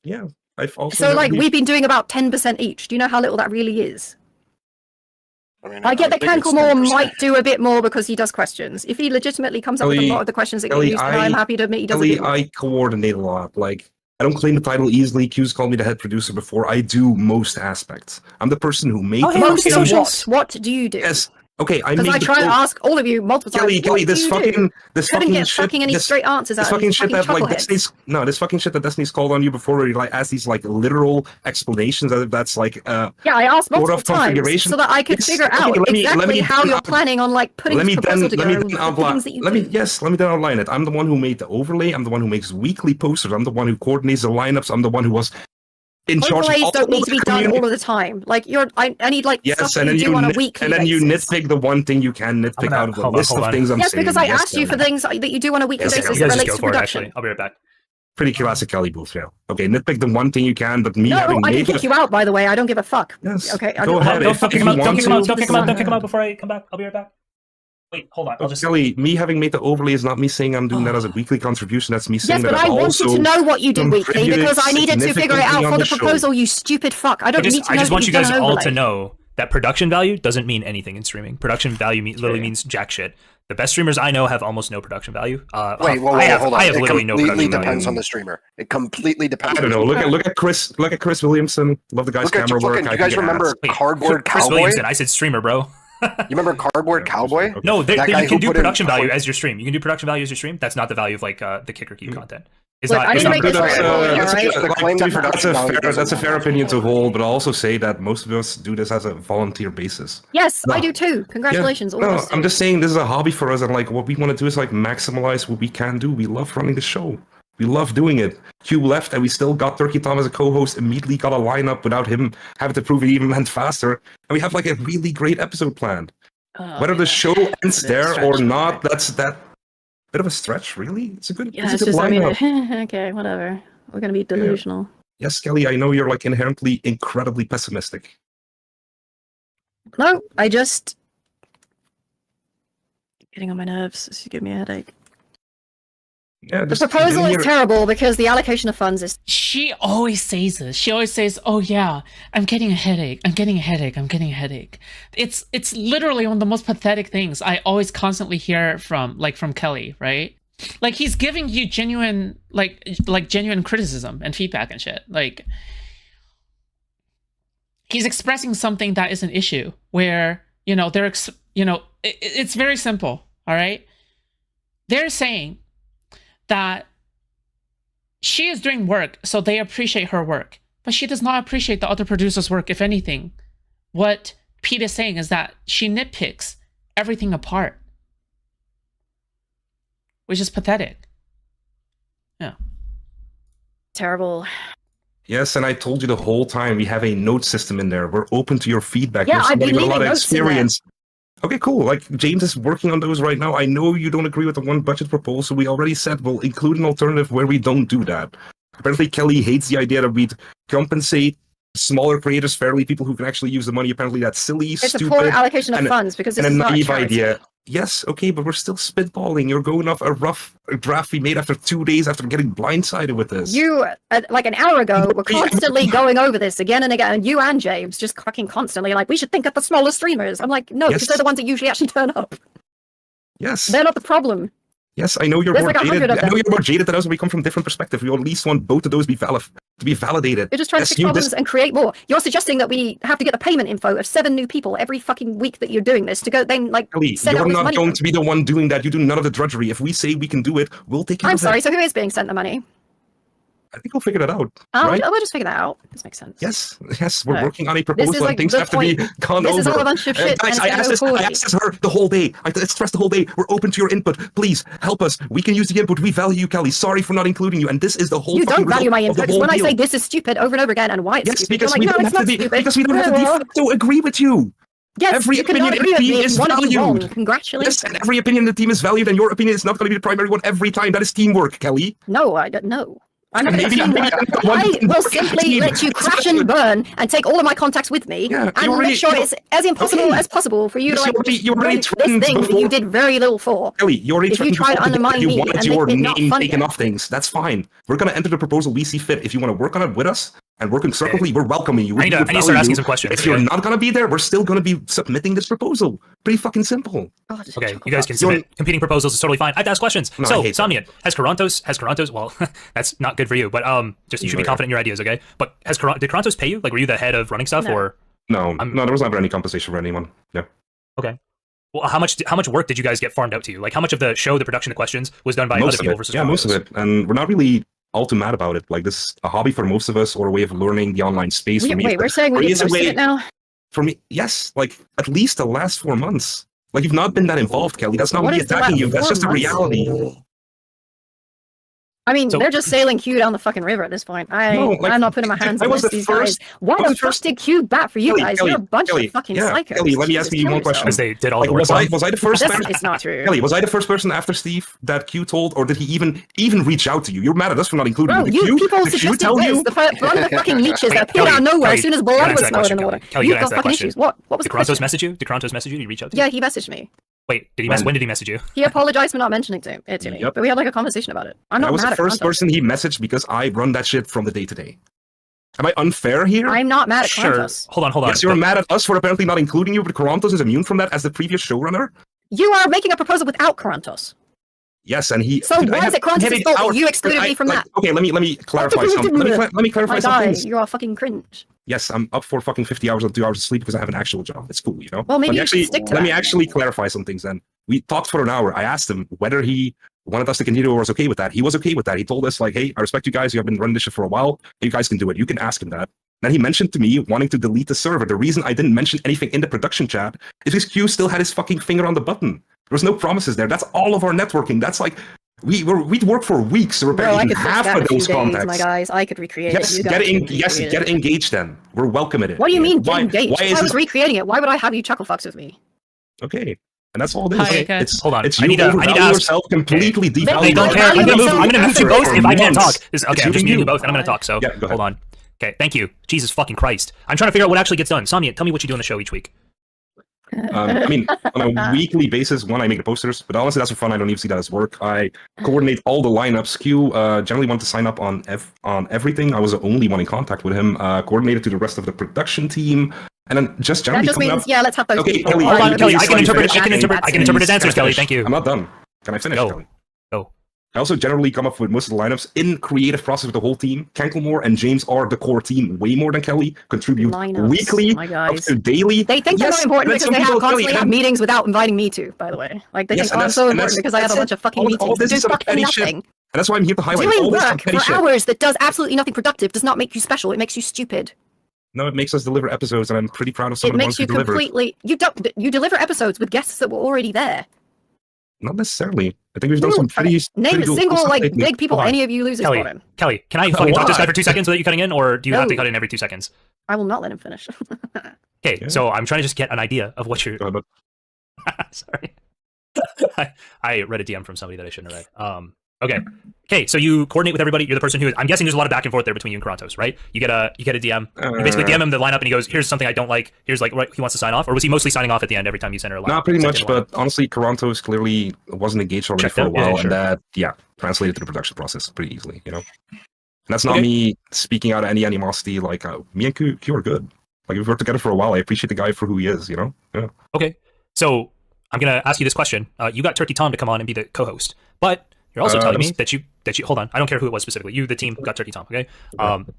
Yeah. I've also so like we've been doing about 10% each. Do you know how little that really is? I get that Canklemore might do a bit more because he does questions. If he legitimately comes up with a lot of the questions that get used, then I'm happy to admit he does a bit more. I coordinate a lot. Like, I don't claim the title easily. Q's called me the head producer before. I do most aspects. I'm the person who made the most of what do you do? Yes. Okay, because I try to ask all of you multiple times. Kelly, this fucking shit. Any straight answers out of these fucking Destiny's this fucking shit that Destiny's called on you before, where you like ask these like literal explanations. That's like yeah, I asked multiple times so that I could figure out exactly how you're planning on like putting this proposal together. Let me then outline it. I'm the one who made the overlay. I'm the one who makes weekly posters. I'm the one who coordinates the lineups. I'm the one who was. Overlays don't need to be done all of the time. Like I need like stuff that you do on a weekly and then you nitpick the one thing you can nitpick out of the list of things I'm saying. Yes, because I asked you for things that you do on a weekly basis that relates to production. I'll be right back. Pretty classic Kelly booth, yeah. Okay, nitpick the one thing you can, but me having I can kick you out, by the way. I don't give a fuck. Yes. Okay, go ahead. Don't kick him out. Don't kick him out before I come back. I'll be right back. Wait, hold on. Kelly, me having made the overlay is not me saying I'm doing that as a weekly contribution. That's me saying that I wanted to know what you do weekly because I needed to figure it out for the proposal, you stupid fuck. I just want you guys all to know that production value doesn't mean anything in streaming. Production value literally means jack shit. The best streamers I know have almost no production value. Wait, hold on. I have literally no production value. It completely depends on the streamer. It completely depends. I don't know. Look at Chris. Look at Chris Williamson. Love the guy's camera work. You guys remember Cardboard Cowboy? Chris Williamson. I said streamer, bro. You remember Cardboard Cowboy? No, you can do production value as your stream. You can do production value as your stream. That's not the value of like the kicker keep content. It's not. That's a fair opinion to hold, but I'll also say that most of us do this as a volunteer basis. Yes, I do too. Congratulations. No, I'm just saying this is a hobby for us, and like what we want to do is like maximize what we can do. We love running the show. We love doing it. Q left, and we still got Turkey Tom as a co-host. Immediately got a lineup without him having to prove it even went faster. And we have like a really great episode planned. Whether the show ends there or not, that's that bit of a stretch. Really, it's a good. Yeah, it's a good lineup. Okay, whatever. We're gonna be delusional. Yeah. Yes, Kelly. I know you're like inherently incredibly pessimistic. No, I just getting on my nerves. This give me a headache. Yeah, the proposal is terrible because the allocation of funds is... She always says this. She always says, oh yeah, I'm getting a headache. I'm getting a headache. I'm getting a headache. It's literally one of the most pathetic things I always constantly hear from Kelly, right? Like he's giving you genuine, like genuine criticism and feedback and shit. Like he's expressing something that is an issue where, it's very simple. All right. They're saying that she is doing work, so they appreciate her work. But she does not appreciate the other producer's work. If anything, what Pete is saying is that she nitpicks everything apart, which is pathetic. Yeah. Terrible. Yes, and I told you the whole time we have a note system in there. We're open to your feedback. Yeah, I've been leaving notes in there. Okay, cool. Like, James is working on those right now. I know you don't agree with the one budget proposal. We already said we'll include an alternative where we don't do that. Apparently, Kelly hates the idea that we'd compensate smaller creators fairly, people who can actually use the money. Apparently, that's silly, It's stupid, a poor allocation of funds because this and is a not a naive charity. idea. Yes, okay, but we're still spitballing. You're going off a rough draft we made after 2 days after getting blindsided with this. You, like an hour ago, were constantly going over this again and again, and you and James just fucking constantly like, we should think of the smaller streamers. I'm like, no, because they're the ones that usually actually turn up. Yes. They're not the problem. Yes, I know you're There's more like 100 jaded. of I know them. you're more jaded than us. We come from different perspectives. We at least want both of those to be validated. You're just trying to fix problems and create more. You're suggesting that we have to get the payment info of 7 new people every fucking week that you're doing this to go then like Kelly, send you're out this not money. going to be the one doing that. You do none of the drudgery. If we say we can do it, we'll take care I'm of sorry, it. so who is being sent the money? I think we'll figure that out. We'll right? just figure that out. This makes sense. Yes, we're No. working on a This is proposal like and things the have to be point. gone This over. is all a bunch of shit. Guys, and I asked this her the whole day. I stressed the whole day. We're open to your input. Please help us. We can use the input. We value you, Kelly. Sorry for not including you. And this is the whole. You don't value my input. input When I say this is stupid over and over again and why it's yes, stupid, because you're we like, don't no, have it's to not be, stupid. because we don't have to de facto agree with you. Yes, every you cannot opinion agree with in the me team if is you want to be wrong. valued. Congratulations. Yes, and every opinion in the team is valued, and your opinion is not going to be the primary one every time. That is teamwork, Kelly. No, I don't know. I'm not Maybe going to I'm the one I that can will work in the simply team. let you crash and burn and take all of my contacts with me Yeah, and you already- make sure it's as impossible Okay. as possible for you Yes, to like you already this threatened thing that before. you did very little for. Kelly, you already If you threatened try to before undermine you me wanted and your make it not name funnier. taken off things. That's fine. We're going to enter the proposal we see fit. If you want to work on it with us and work constructively, we're welcoming you. I need to start asking some questions. If you're not going to be there, we're still going to be submitting this proposal. Pretty fucking simple. Oh, just Okay, chuckle you guys fuck. can submit competing proposals. It's totally fine. I have to ask questions. No, I So, hate that. Somniant, has QORANTOS, well, that's not good for you, but just you should be confident in your ideas, okay? But did QORANTOS pay you? Like, were you the head of running stuff, No. or? No, there was never any compensation for anyone. Yeah. Okay. Well, how much work did you guys get farmed out to you? Like, how much of the show, the production, the questions was done by Most other of people it. versus Yeah, most of QORANTOS? it. And we're not really all too mad about it. Like, this is a hobby for most of us, or a way of learning the online space. For me, Wait, we're saying for we me, need it's a to way- it now? For me, yes, like at least the last 4 months. Like, you've not been that involved, Kelly. That's not What me is the attacking last you. That's 4 just a months? reality. I mean, So- they're just sailing Q down the fucking river at this point. No, like, I'm not putting my hands I on was this. the These first- guys. Why I was the the fuck first- did Q bat for you Kelly, guys? Kelly, You're a bunch Kelly, of fucking yeah, psychos. Kelly, let me ask Jesus, you kill one question. Because yourself. they did all Like, the work. was I the first This man? is not true. Kelly, was I the first person after Steve that Q told, or did he even reach out to you? You're mad at us for not including Bro, you. you people Did Q suggested tell this. you? One of the fucking leeches that appeared Kelly, out of nowhere Kelly, as soon as you gotta blood answer was that flowing in question, the water. Kelly. Kelly, you You've gotta got answer that fucking question. issues. What was Did the question? QORANTOS message you? Did QORANTOS message you? Did he reach out to you? Yeah, he messaged me. Wait, when did he message you? He apologized for not mentioning it to me. Yep. But we had like a conversation about it. I'm not I was mad the at first Krontos. person he messaged because I run that shit from the day to day. Am I unfair here? I'm not mad at Sure. Krontos. Hold on. Yes, you're mad at us for apparently not including you, but QORANTOS is immune from that as the previous showrunner? You are making a proposal without Krontos. Yes, and he... So Dude, why is it Krontos' fault that you excluded me from that? Okay, let me clarify something. Let me clarify My something. guy, you are fucking cringe. Yes, I'm up for fucking 50 hours or 2 hours of sleep because I have an actual job. It's cool, you know? Well, maybe Let me you should actually, stick to let me that. actually clarify some things then. We talked for an hour. I asked him whether he wanted us to continue or was okay with that. He was okay with that. He told us, like, hey, I respect you guys. You have been running this shit for a while. You guys can do it. You can ask him that. Then he mentioned to me wanting to delete the server. The reason I didn't mention anything in the production chat is because Q still had his fucking finger on the button. There was no promises there. That's all of our networking. That's like, we'd work for weeks to repair Bro, I even could fix half that in of a few those days, contacts. my guys. I could recreate Yes, it. You guys can yes, recreate get it. engaged then. We're welcome in it. What do you mean, get Why- engaged? why If is I was this- recreating it, why would I have you chuckle fucks with me? Okay. And that's all it is. Hi, guys. It's, Hold on. It's I you need to overvalue ask- yourself, completely They devalue Hey, don't don't care. I'm value gonna move. themselves I'm gonna mute you effort both for if I can't talk. months. Okay, It's I'm just muting muting you you. both, and I'm gonna talk. So Yeah, go ahead. hold on. Okay, thank you. Jesus fucking Christ. I'm trying to figure out what actually gets done. Somniant, tell me what you do on the show each week. I mean, on a weekly basis, one, I make the posters, but honestly, that's for fun. I don't even see that as work. I coordinate all the lineups. Q generally want to sign up on everything. I was the only one in contact with him. Coordinated to the rest of the production team, and then just That generally just coming means, up. yeah, let's have those Okay, people. Kelly, Hold on, Please, Kelly. I please, can interpret. finish. I can interpret his answers, Kelly. Thank you. I'm not done. Can I finish, Go. Kelly? Go. I also generally come up with most of the lineups in creative process with the whole team. Kenkelmore and James are the core team way more than Kelly. Contribute Lineups, weekly, my up guys. to daily. They think they're Yes, not important and then because some they have people, Kelly, constantly have and then- meetings without inviting me to, by the way. Like, they Yes, think and I'm that's- so and important that's- because I have a that's bunch it. of fucking All meetings this to do is some fucking petty shit. nothing. And that's why I'm here to highlight Doing all this work petty for shit. hours that does absolutely nothing productive does not make you special. It makes you stupid. No, it makes us deliver episodes, and I'm pretty proud of some It of the makes ones you we delivered. completely... You deliver episodes with guests that were already there. Not necessarily. I think we've done some pretty. Name pretty a cool single, stuff like, lately. big people Hold on. any of you losers Kelly, for him. Kelly, can I fucking talk to this guy Why? for 2 seconds without you cutting in, or do you have to No. cut in every 2 seconds? I will not let him finish. Okay, Yeah. so I'm trying to just get an idea of what you're. Go ahead, bud. Sorry. I read a DM from somebody that I shouldn't have read. Okay, so you coordinate with everybody. You're the person who, I'm guessing there's a lot of back and forth there between you and QORANTOS, right? You get a DM. You basically DM him the lineup and he goes, here's something I don't like. Here's like what he wants to sign off. Or was he mostly signing off at the end every time you sent her a lineup? Not pretty much, but honestly, QORANTOS clearly wasn't engaged already for a while, and that, translated to the production process pretty easily, And that's not me speaking out of any animosity. Like, me and Q are good. Like, we've worked together for a while. I appreciate the guy for who he is, Yeah. Okay, so I'm going to ask you this question. You got Turkey Tom to come on and be the co-host, but you're also telling me that you hold on. I don't care who it was specifically. You, the team, got Turkey Tom. Okay.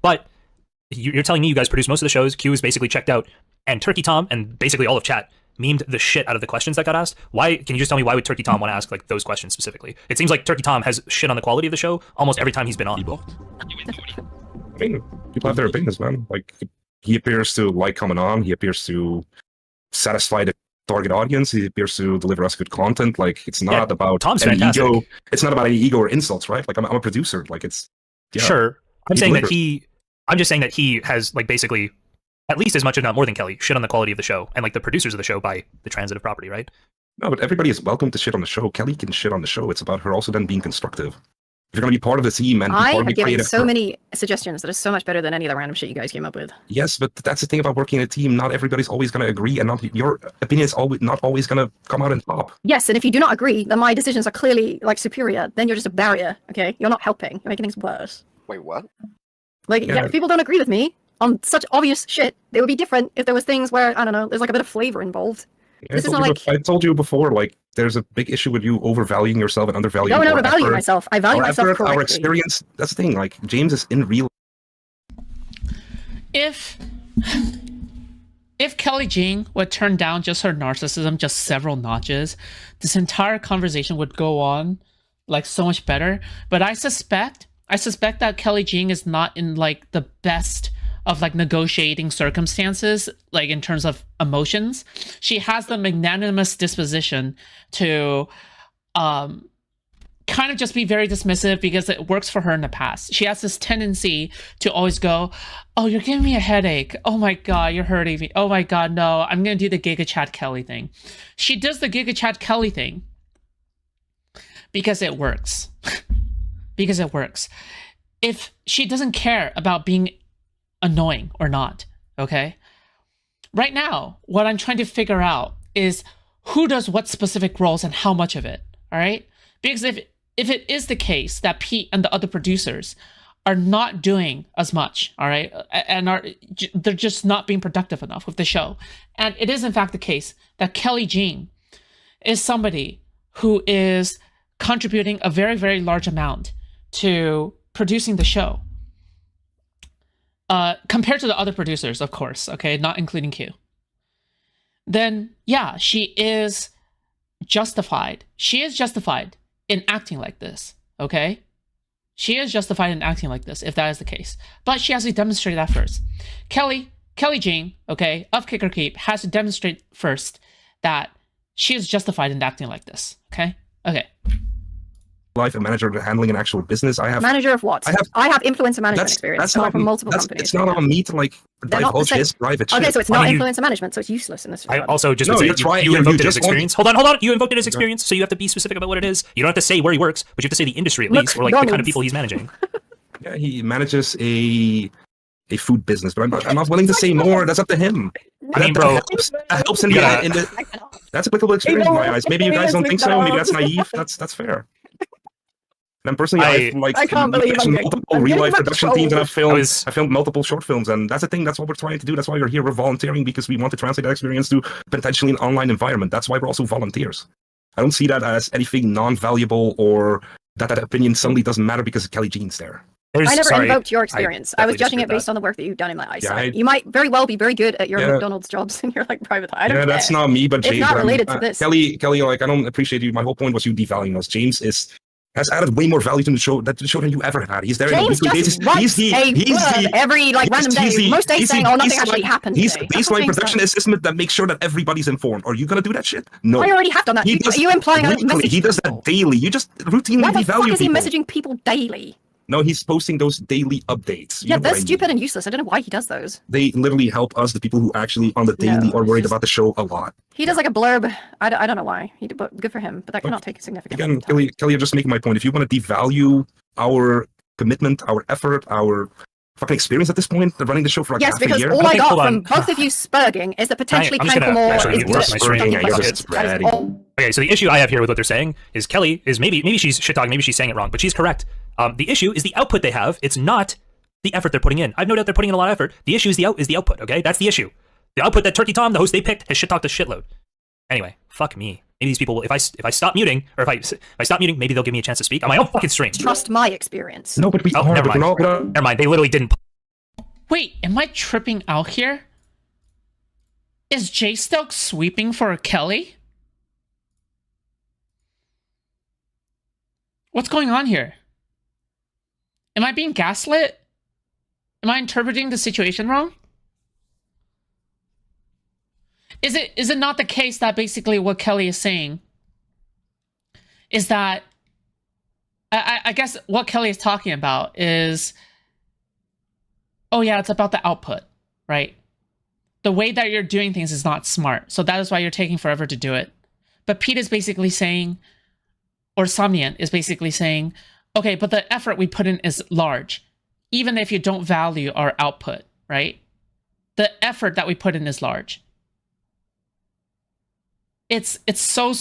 But you're telling me you guys produce most of the shows. Q is basically checked out, and Turkey Tom and basically all of chat memed the shit out of the questions that got asked. Why? Can you just tell me why would Turkey Tom want to ask like those questions specifically? It seems like Turkey Tom has shit on the quality of the show almost every time he's been on. I mean, people have their opinions, man. Like, he appears to like coming on. He appears to satisfy the target audience. He appears to deliver us good content. Like, it's not about Tom's any fantastic. ego. It's not about any ego or insults, right? Like, I'm a producer. Like, it's sure. I'm just saying that he has like basically at least as much, if not more than Kelly, shit on the quality of the show and like the producers of the show by the transitive property, right? No, but everybody is welcome to shit on the show. Kelly can shit on the show. It's about her also then being constructive. If you're going to be part of the team and be I part of have the given creative so many suggestions that are so much better than any of the random shit you guys came up with. Yes, but that's the thing about working in a team. Not everybody's always going to agree, and not your opinion is not always going to come out on top. Yes, and if you do not agree that my decisions are clearly like superior, then you're just a barrier. Okay, you're not helping. You're making things worse. Wait, what? Like, if people don't agree with me on such obvious shit, it would be different if there was things where, I don't know, there's like a bit of flavor involved. This is not like... I told you before, like, there's a big issue with you overvaluing yourself and undervaluing No, I value myself. I value myself correctly. Our experience, that's the thing, like, James is in real... If Kelly Jean would turn down just her narcissism just several notches, this entire conversation would go on like so much better. But I suspect that Kelly Jean is not in like the best of like negotiating circumstances, like in terms of emotions. She has the magnanimous disposition to kind of just be very dismissive because it works for her in the past. She has this tendency to always go, oh, you're giving me a headache. Oh my God, you're hurting me. Oh my God, no, I'm going to do the Giga Chat Kelly thing. She does the Giga Chat Kelly thing because it works. Because it works. If she doesn't care about being annoying or not, okay? Right now, what I'm trying to figure out is who does what specific roles and how much of it, all right? Because if it is the case that Pete and the other producers are not doing as much, all right, and they're just not being productive enough with the show, and it is in fact the case that Kelly Jean is somebody who is contributing a very, very large amount to producing the show, compared to the other producers, of course, okay, not including Q, then yeah, she is justified. She is justified in acting like this, okay? She is justified in acting like this, if that is the case. But she has to demonstrate that first. Kelly Jean, okay, of Kick or Keep, has to demonstrate first that she is justified in acting like this, okay? Okay. Life, a manager handling an actual business. I have manager of what? I have influencer management experience. That's not from multiple companies. It's not on me to like divulge his private shit. Okay, so it's not influencer management, so it's useless in this regard. I also just you invoked it as experience. Hold on. You invoked it as experience, so you have to be specific about what it is. You don't have to say where he works, but you have to say the industry at least, or like the kind of people he's managing. Yeah, he manages a food business, but I'm not willing to say more. That's up to him. I mean, bro, that helps in the that's applicable experience in my eyes. Maybe you guys don't think so. Maybe that's naive. That's fair. And personally, I can't believe multiple real life production teams, and I've filmed multiple short films, and that's the thing. That's what we're trying to do. That's why we're here. We're volunteering because we want to translate that experience to potentially an online environment. That's why we're also volunteers. I don't see that as anything non-valuable or that opinion suddenly doesn't matter because Kelly Jean's there. I never invoked your experience. I was judging it based on the work that you've done in my eyesight. You might very well be very good at your McDonald's jobs in your like private. I don't care. That's not me, but James. It's not related to this. Kelly, like I don't appreciate you. My whole point was you devaluing us. James has added way more value to the show than you ever had. He's there on a weekly basis. He's every like random day. Most days saying, "Oh, nothing actually happened." He's the baseline production assistant that makes sure that everybody's informed. Are you gonna do that shit? No. I already have done that. Are you implying I don't message? He does that daily. You just routinely devalue people. Why the fuck is he messaging people daily? No, he's posting those daily updates. Yeah, they're stupid and useless. I don't know why he does those. They literally help us, the people who actually on the daily are worried about the show a lot. He does like a blurb. I don't know why. But good for him. But that cannot take a significant Again, time. Kelly, you're just making my point. If you want to devalue our commitment, our effort, our fucking experience at this point, running the show for like half a year. Yes, because all I got from both of you spurging is the potentially painful more. Okay, so the issue I have here with what they're saying is Kelly is maybe she's shit talking, maybe she's saying it wrong, but she's correct. The issue is the output they have. It's not the effort they're putting in. I've no doubt they're putting in a lot of effort. The issue is the output. Okay, that's the issue. The output that Turkey Tom, the host they picked, has shit talked a shitload. Anyway, fuck me. Maybe these people, if I stop muting, or if I stop muting, maybe they'll give me a chance to speak on my own fucking stream. Trust my experience. No, but we are. Never mind. Never mind. They literally didn't. Wait, am I tripping out here? Is Jstlk sweeping for Kelly? What's going on here? Am I being gaslit? Am I interpreting the situation wrong? Is it not the case that basically what Kelly is saying is that I guess what Kelly is talking about is, oh yeah, it's about the output, right? The way that you're doing things is not smart, so that is why you're taking forever to do it. But Pete is basically saying, or Somniant is basically saying, okay, but the effort we put in is large, even if you don't value our output, right? The effort that we put in is large. It's so,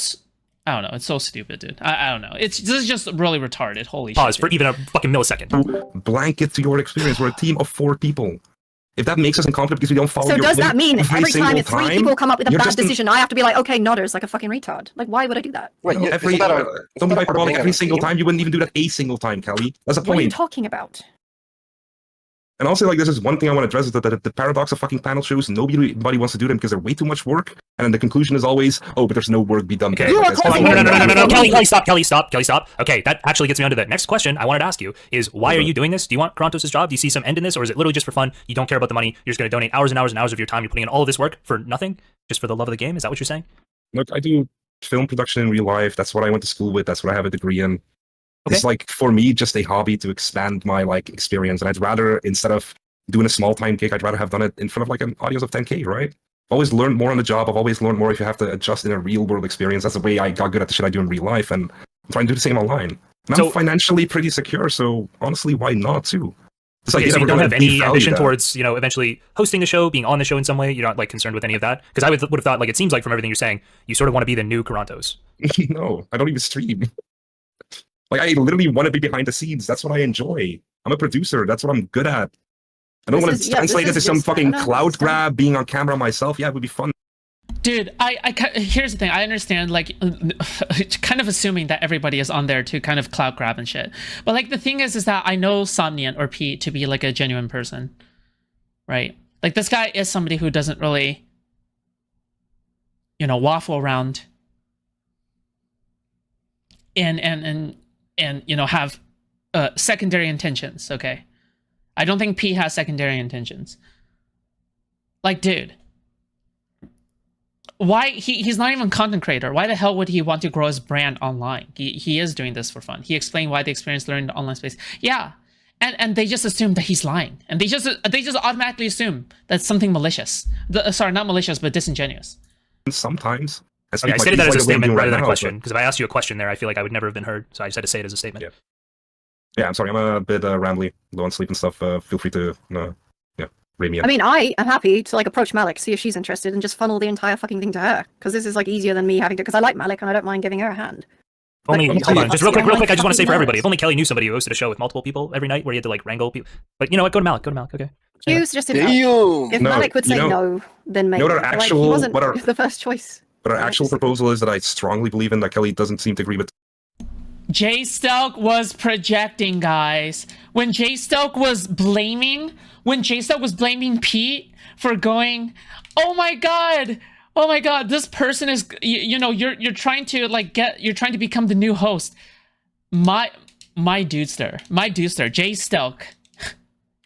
I don't know, it's so stupid, dude. I don't know. This is just really retarded. Holy shit. Pause for even a fucking millisecond. Blanket to your experience. We're a team of 4 people. If that makes us incompetent because we don't follow So your does that mean every time if 3 people come up with a bad just decision, I have to be like, okay, nodders, like a fucking retard? Like, why would I do that? Wait, don't be hyperbolic every single time. You wouldn't even do that a single time, Kelly. That's the point. What are you talking about? And also, like, this is one thing I want to address is that the paradox of fucking panel shows, nobody wants to do them because they're way too much work. And then the conclusion is always, oh, but there's no work be done. Okay. No, Kelly, stop. Okay, that actually gets me onto the next question I wanted to ask you is, why are you doing this? Do you want QORANTOS' job? Do you see some end in this? Or is it literally just for fun? You don't care about the money. You're just going to donate hours and hours and hours of your time. You're putting in all of this work for nothing? Just for the love of the game? Is that what you're saying? Look, I do film production in real life. That's what I went to school with. That's what I have a degree in. Okay. It's like, for me, just a hobby to expand my like experience. And I'd rather, instead of doing a small time gig, I'd rather have done it in front of like an audience of 10K, right? I've always learned more on the job. I've always learned more if you have to adjust in a real world experience. That's the way I got good at the shit I do in real life, and I'm trying to do the same online. And I'm financially pretty secure, so honestly, why not too? It's like, so you don't have any ambition towards, you know, eventually hosting the show, being on the show in some way? You're not like concerned with any of that? Because I would have thought, like, it seems like from everything you're saying, you sort of want to be the new QORANTOS. No, I don't even stream. Like, I literally want to be behind the scenes. That's what I enjoy. I'm a producer. That's what I'm good at. I don't want to translate it to some fucking clout grab, being on camera myself. Yeah, it would be fun. Dude, here's the thing. I understand, like, kind of assuming that everybody is on there to kind of clout grab and shit. But, like, the thing is that I know Somniant or Pete to be, like, a genuine person. Right? Like, this guy is somebody who doesn't really, you know, waffle around and you know, have secondary intentions, okay? I don't think P has secondary intentions. Like, dude, why he's not even a content creator? Why the hell would he want to grow his brand online? He is doing this for fun. He explained why the experience learning the online space. Yeah, and they just assume that he's lying, and they just automatically assume that's something malicious. Sorry, not malicious, but disingenuous. Sometimes. Okay, I stated that as a statement rather than a question, because if I asked you a question there, I feel like I would never have been heard. So I just had to say it as a statement. Yeah, I'm sorry, I'm a bit rambly, low on sleep and stuff. Feel free to, rein me in. I mean, I am happy to like approach Malik, see if she's interested, and just funnel the entire fucking thing to her, because this is like easier than me having to. Because I like Malik and I don't mind giving her a hand. Only, hold on, just real quick. I just want to say for everybody, if only Kelly knew somebody who hosted a show with multiple people every night, where you had to like wrangle people. But you know what? Go to Malik. Okay. Q's just if Malik would say no, then maybe. You know what our actual, he wasn't the first choice. But our actual proposal is that I strongly believe in that Kelly doesn't seem to agree with. Jstlk was projecting, guys. When Jstlk was blaming Pete for going, oh my god, this person is, you know, you're trying to like you're trying to become the new host. My dudester,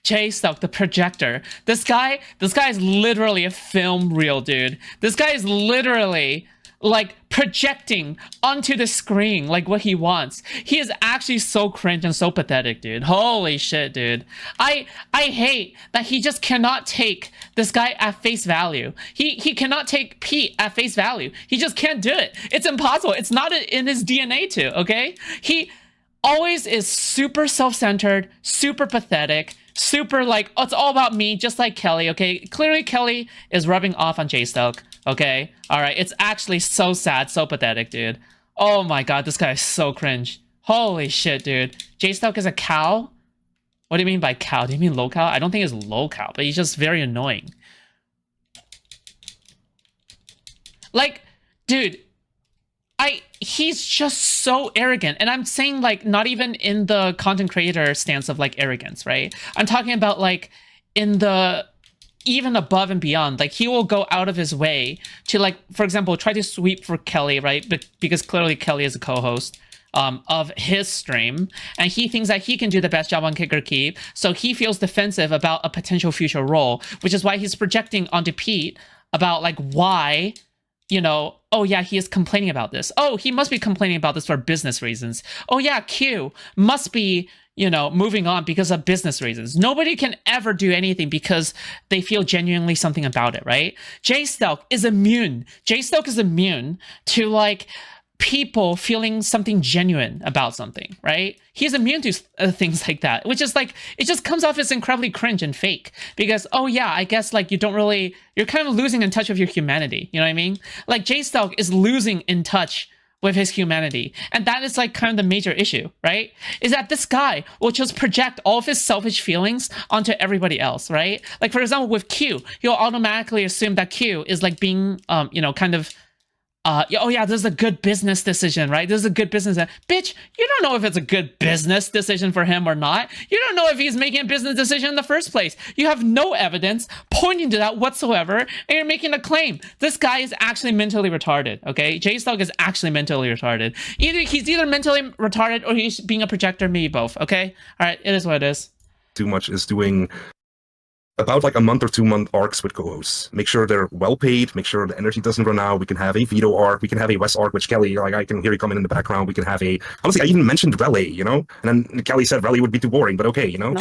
Jstlk, the projector. This guy is literally a film reel, dude. This guy is literally like projecting onto the screen like what he wants. He is actually so cringe and so pathetic, dude. Holy shit, dude. I hate that he just cannot take this guy at face value. He cannot take Pete at face value. He just can't do it. It's impossible. It's not in his DNA to, okay? He always is super self-centered, super pathetic, super like, oh, it's all about me, just like Kelly, okay? Clearly Kelly is rubbing off on Jstlk, okay? All right, it's actually so sad, so pathetic, dude. Oh my god, this guy is so cringe. Holy shit, dude. Jstlk is a cow? What do you mean by cow? Do you mean low cow? I don't think it's low cow, but he's just very annoying. Like, dude, he's just so arrogant. And I'm saying, like, not even in the content creator stance of, like, arrogance, right? I'm talking about, like, in the even above and beyond. Like, he will go out of his way to, like, for example, try to sweep for Kelly, right? Because clearly Kelly is a co-host of his stream, and he thinks that he can do the best job on Kicker Keep, so he feels defensive about a potential future role, which is why he's projecting onto Pete about, like, why, you know, oh yeah, he is complaining about this. Oh, he must be complaining about this for business reasons. Oh yeah, Q must be, you know, moving on because of business reasons. Nobody can ever do anything because they feel genuinely something about it, right? Jstlk is immune. Jstlk is immune to, like, people feeling something genuine about something, right? He's immune to things like that, which is like, it just comes off as incredibly cringe and fake because, oh yeah, I guess, like, you don't really, you're kind of losing in touch with your humanity, you know what I mean? Like, Jstlk is losing in touch with his humanity, and that is, like, kind of the major issue, right? Is that this guy will just project all of his selfish feelings onto everybody else, right? Like, for example, with Q, he'll automatically assume that Q is, like, being, you know, kind of, oh yeah, this is a good business decision, right? This is a good business. Bitch, you don't know if it's a good business decision for him or not. You don't know if he's making a business decision in the first place. You have no evidence pointing to that whatsoever, and you're making a claim. This guy is actually mentally retarded, okay? Jstlk is actually mentally retarded. He's either mentally retarded or he's being a projector, maybe both, okay? All right, it is what it is. Too much is doing about like a month or 2 month arcs with co-hosts. Make sure they're well paid, make sure the energy doesn't run out. We can have a Vito arc, we can have a West arc, which Kelly, like, I can hear you coming in the background. We can have a, honestly, I even mentioned Relay, you know? And then Kelly said Relay would be too boring, but okay, you know?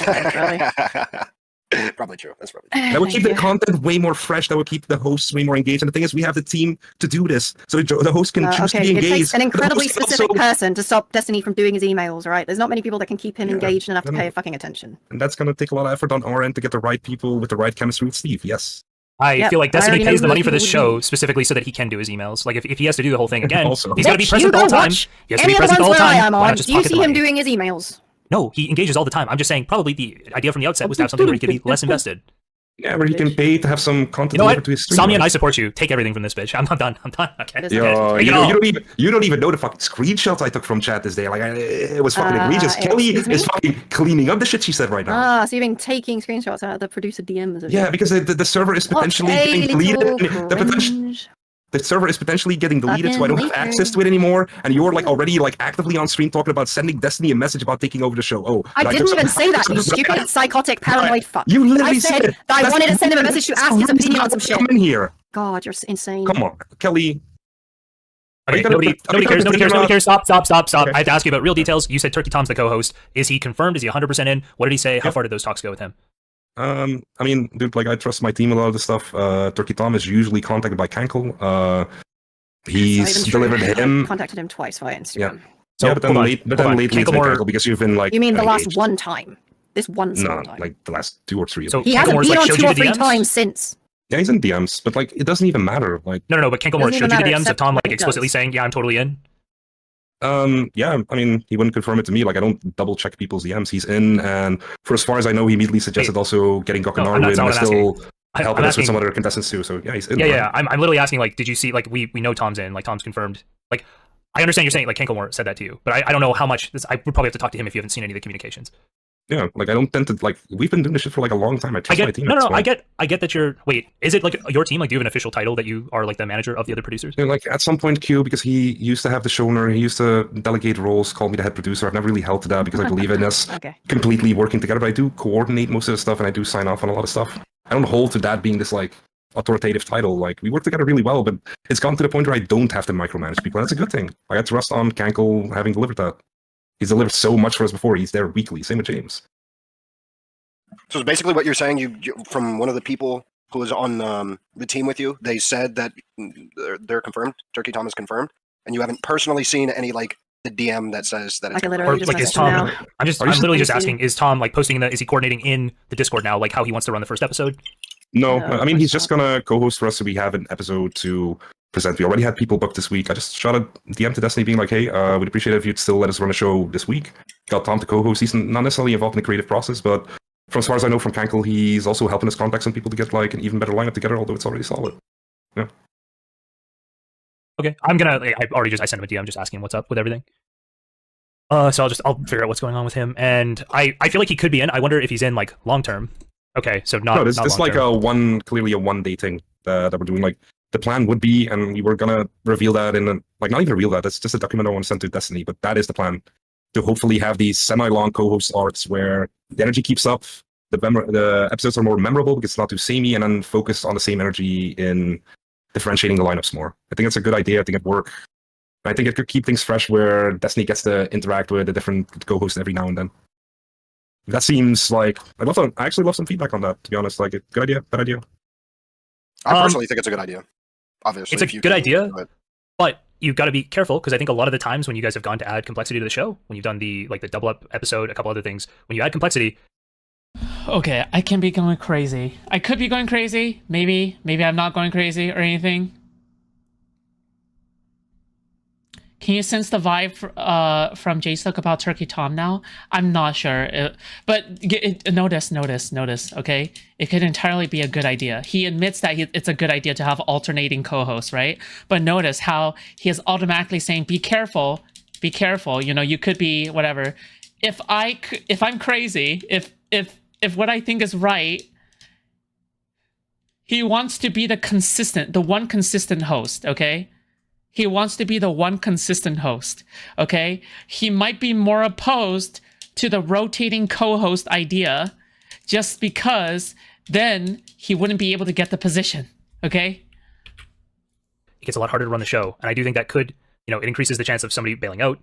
Probably true. That's probably true. That would keep the content way more fresh. That would keep the hosts way more engaged. And the thing is, we have the team to do this. So the host can choose to be engaged. It takes an incredibly specific also person to stop Destiny from doing his emails, right? There's not many people that can keep him engaged enough to pay fucking attention. And that's going to take a lot of effort on our end to get the right people with the right chemistry with Steve, yes. I feel like Destiny pays the money for this show specifically so that he can do his emails. Like, if he has to do the whole thing again, he's got to be present all the time. He has to be present all the time. Why not just you see him doing his emails? No, he engages all the time. I'm just saying, probably the idea from the outset was to have something where he could be less invested. Yeah, where he can pay to have some content delivered to his stream. Somniant, I support you. Take everything from this bitch. I'm done. Okay. Yo, you don't even know the fucking screenshots I took from chat this day. Like, it was fucking egregious. Kelly is fucking cleaning up the shit she said right now. So you've been taking screenshots out of the producer DMs. Yeah, because the server is potentially getting deleted. The server is potentially getting deleted, so I don't have access to it anymore. And you're, like, already, like, actively on stream talking about sending Destiny a message about taking over the show. Oh, I didn't even say that, you stupid, psychotic, paranoid fuck. You literally said that I wanted to send him a message to ask his opinion on some shit. Come in here. God, you're insane. Come on, Kelly. Okay, nobody cares. Stop. Okay. I have to ask you about real details. You said Turkey Tom's the co-host. Is he confirmed? Is he 100% in? What did he say? How far did those talks go with him? I mean, dude, like, I trust my team a lot of the stuff. Turkey Tom is usually contacted by Cankle. He's delivered him. Contacted him twice via Instagram. Yeah. So, yeah, but then lately it's Cankle because you've been, like, you mean the last one time? This one time? No, like the last 2 or 3. So he hasn't been on 2 or 3 times since. Yeah, he's in DMs, but, like, it doesn't even matter. Like, no, but Canklemore showed you the DMs of Tom, like, explicitly saying, yeah, I'm totally in. Yeah, I mean, he wouldn't confirm it to me. Like, I don't double check people's DMs. He's in, and for as far as I know, he immediately suggested also getting Gokanaru in, and I still helping us with some other contestants too. So yeah, he's in. Yeah. I'm literally asking, like, did you see, like, we know Tom's in, like, Tom's confirmed. Like, I understand you're saying, like, Canklemore said that to you, but I don't know how much this. I would probably have to talk to him if you haven't seen any of the communications. Yeah, like, I don't tend to, like, we've been doing this shit for, like, a long time. I trust my team. No, I get that you're. Wait, is it, like, your team? Like, do you have an official title that you are, like, the manager of the other producers? Yeah, like, at some point, Q, because he used to have the showrunner, he used to delegate roles, call me the head producer. I've never really held to that because I believe in us completely working together. But I do coordinate most of the stuff, and I do sign off on a lot of stuff. I don't hold to that being this, like, authoritative title. Like, we work together really well, but it's gotten to the point where I don't have to micromanage people. That's a good thing. I got to rest on Cankle having delivered that. He's delivered so much for us before. He's there weekly. Same with James. So basically what you're saying, you from one of the people who was on the team with you, they said that they're confirmed. Turkey Tom is confirmed, and you haven't personally seen any like the DM that says that it's I literally just like is messaged Tom? him now. I'm literally just asking: is Tom like posting is he coordinating in the Discord now, like how he wants to run the first episode? No, No, I mean, he's of just gonna co-host for us, so we have an episode to present. We already had people booked this week. I just shot a DM to Destiny being like, hey, we'd appreciate it if you'd still let us run a show this week. Got Tom to co-host. He's not necessarily involved in the creative process, but from as far as I know from Cankle, he's also helping us contact some people to get like an even better lineup together, although it's already solid. Yeah. Okay, I sent him a DM just asking what's up with everything. So I'll figure out what's going on with him, and I feel like he could be in. I wonder if he's in like long term. Okay, so not. No, this like long-term. clearly a 1 day thing that we're doing. Like, the plan would be, and we were gonna reveal that in like, not even reveal that. That's just a document I want to send to Destiny, but that is the plan, to hopefully have these semi-long co-host arcs where the energy keeps up, the episodes are more memorable because it's not too samey, and then focus on the same energy in differentiating the lineups more. I think it's a good idea. I think it'd work. I think it could keep things fresh where Destiny gets to interact with a different co-host every now and then. That seems like I actually love some feedback on that, to be honest. Like, good idea, bad idea. I personally think it's a good idea. Obviously, it's a good idea, but you've got to be careful because I think a lot of the times when you guys have gone to add complexity to the show, when you've done the double up episode, a couple other things, when you add complexity. Okay, I can be going crazy. I could be going crazy. Maybe I'm not going crazy or anything. Can you sense the vibe from Jstlk about Turkey Tom now? I'm not sure, but notice, okay? It could entirely be a good idea. He admits that it's a good idea to have alternating co-hosts, right? But notice how he is automatically saying, be careful, you know, you could be whatever. If I'm crazy, if what I think is right, he wants to be the one consistent host, okay? He wants to be the one consistent host, okay? He might be more opposed to the rotating co-host idea just because then he wouldn't be able to get the position, okay? It gets a lot harder to run the show, and I do think that could, it increases the chance of somebody bailing out.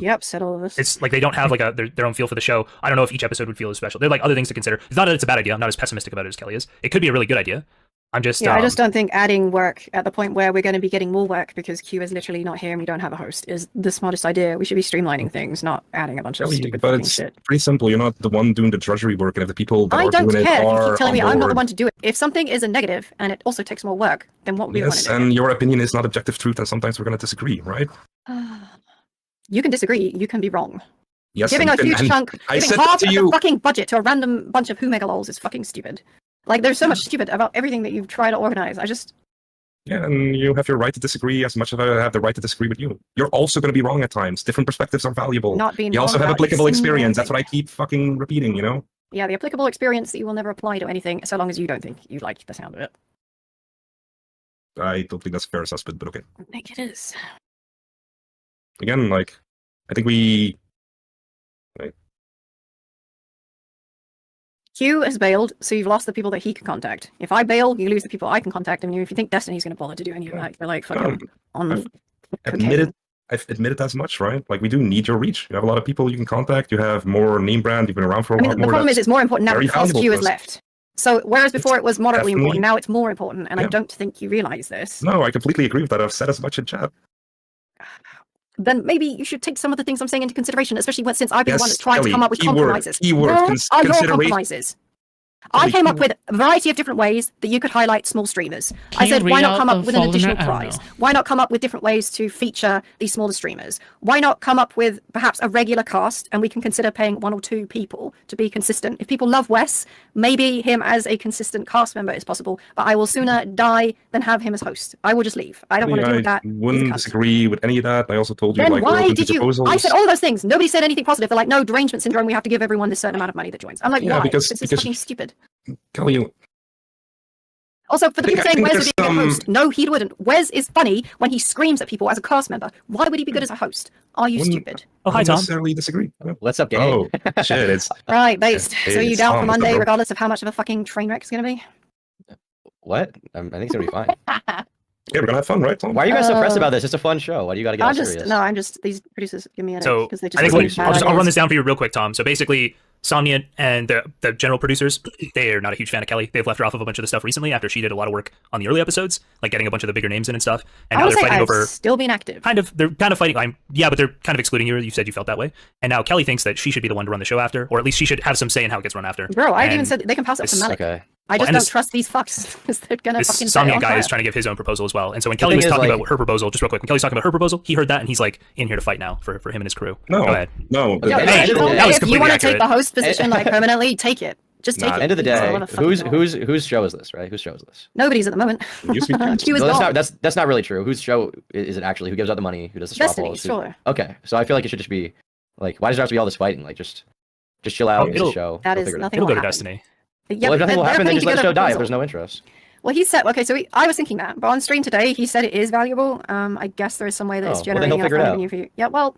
Yep, said all of this. It's like they don't have like their own feel for the show. I don't know if each episode would feel as special. They're like other things to consider. It's not that it's a bad idea. I'm not as pessimistic about it as Kelly is. It could be a really good idea. I just don't think adding work at the point where we're going to be getting more work because Q is literally not here and we don't have a host is the smartest idea. We should be streamlining things, not adding a bunch of stupid fucking shit. Pretty simple. You're not the one doing the drudgery work, and if the people that I are don't doing care it if you are keep telling me on I'm not the board. one to do it. If something is a negative and it also takes more work, then what would we want to do? Yes, and your opinion is not objective truth, and sometimes we're going to disagree, right? You can disagree. You can be wrong. Yes, Giving a huge chunk, giving half of the fucking budget to a random bunch of who-mega-lols is fucking stupid. Like, there's so much stupid about everything that you've tried to organize. Yeah, and you have your right to disagree as much as I have the right to disagree with you. You're also going to be wrong at times. Different perspectives are valuable. You also have applicable experience. That's what I keep fucking repeating, you know? Yeah, the applicable experience that you will never apply to anything so long as you don't think you like the sound of it. I don't think that's a fair assessment, but okay. I think it is. Again, like, I think we... Right. Q has bailed, so you've lost the people that he can contact. If I bail, you lose the people I can contact. I mean, if you think Destiny's going to bother to do any of that, you're like fucking on I've admitted as much, right? Like, we do need your reach. You have a lot of people you can contact. You have more name brand. You've been around for a while. The problem is it's more important now because Q has left. So whereas before it was moderately important, now it's more important, and I don't think you realize this. No, I completely agree with that. I've said as much in chat. Then maybe you should take some of the things I'm saying into consideration, especially since I've been the one that's trying to come up with compromises. Where are your compromises? I came up with a variety of different ways that you could highlight small streamers. I said, why not come up with an additional prize? Why not come up with different ways to feature these smaller streamers? Why not come up with perhaps a regular cast and we can consider paying 1 or 2 people to be consistent? If people love Wes, maybe him as a consistent cast member is possible, but I will sooner die than have him as host. I will just leave. I don't want to deal with that. I wouldn't disagree with any of that. I also told you, then like, why did you? proposals. I said all those things. Nobody said anything positive. They're like, no, derangement syndrome. We have to give everyone this certain amount of money that joins. I'm like, why? Because it's fucking stupid. Kelly, also, for the people saying Wes would be a good host, no, he wouldn't. Wes is funny when he screams at people as a cast member. Why would he be good as a host? Are you stupid? Oh, hi, Tom. Necessarily disagree. What's up, gang? Oh, shit, it's... Right, based. So you down for Monday, regardless of how much of a fucking train wreck it's going to be? What? I think it's gonna be fine. Yeah, we're gonna have fun, right, Tom? Why are you guys so pressed about this? It's a fun show. Why do you gotta get all serious? I'm just these producers give me a So because they just I think make bad I'll run ideas. this down for you real quick, Tom. So basically, Somniant and the general producers, they are not a huge fan of Kelly. They've left her off of a bunch of the stuff recently after she did a lot of work on the early episodes, like getting a bunch of the bigger names in and stuff. And now they're fighting over. Still being active. They're kind of fighting. Yeah, but they're kind of excluding you. You said you felt that way, and now Kelly thinks that she should be the one to run the show after, or at least she should have some say in how it gets run after. Bro, I even said they can pass it up to Malik. Okay. I just don't trust these fucks because they're gonna This fucking set it Somniant on guy fire. is trying to give his own proposal as well. And so when Kelly was talking about her proposal, just real quick, when Kelly's talking about her proposal, he heard that and he's like in here to fight now for him and his crew. No, Go ahead. no. Yeah, Hey, at the end of the day, that was If you completely want to take accurate. the host position like permanently, take it. Just take At it. the end of the It's a day, lot of fucking dollars. whose show is this, right? Whose show is this? Nobody's at the moment. Used to be Q is No, gone. that's not really true. Whose show is it actually? Who gives out the money? Who does the straw Destiny, polls? sure. Okay, so I feel like it should just be like, why does there have to be all this fighting? Like, just chill out. It's a it'll- show. That We'll is figure it out. nothing. It'll will go to happen. Destiny. Yeah, Well, if nothing will they're happen, then putting just let the together show a die if proposal. there's no interest. Well, he said, okay, so I was thinking that, but on stream today, he said it is valuable. I guess there is some way that it's Oh, well, then he'll generating enough figure it out. revenue for you. Yeah, well,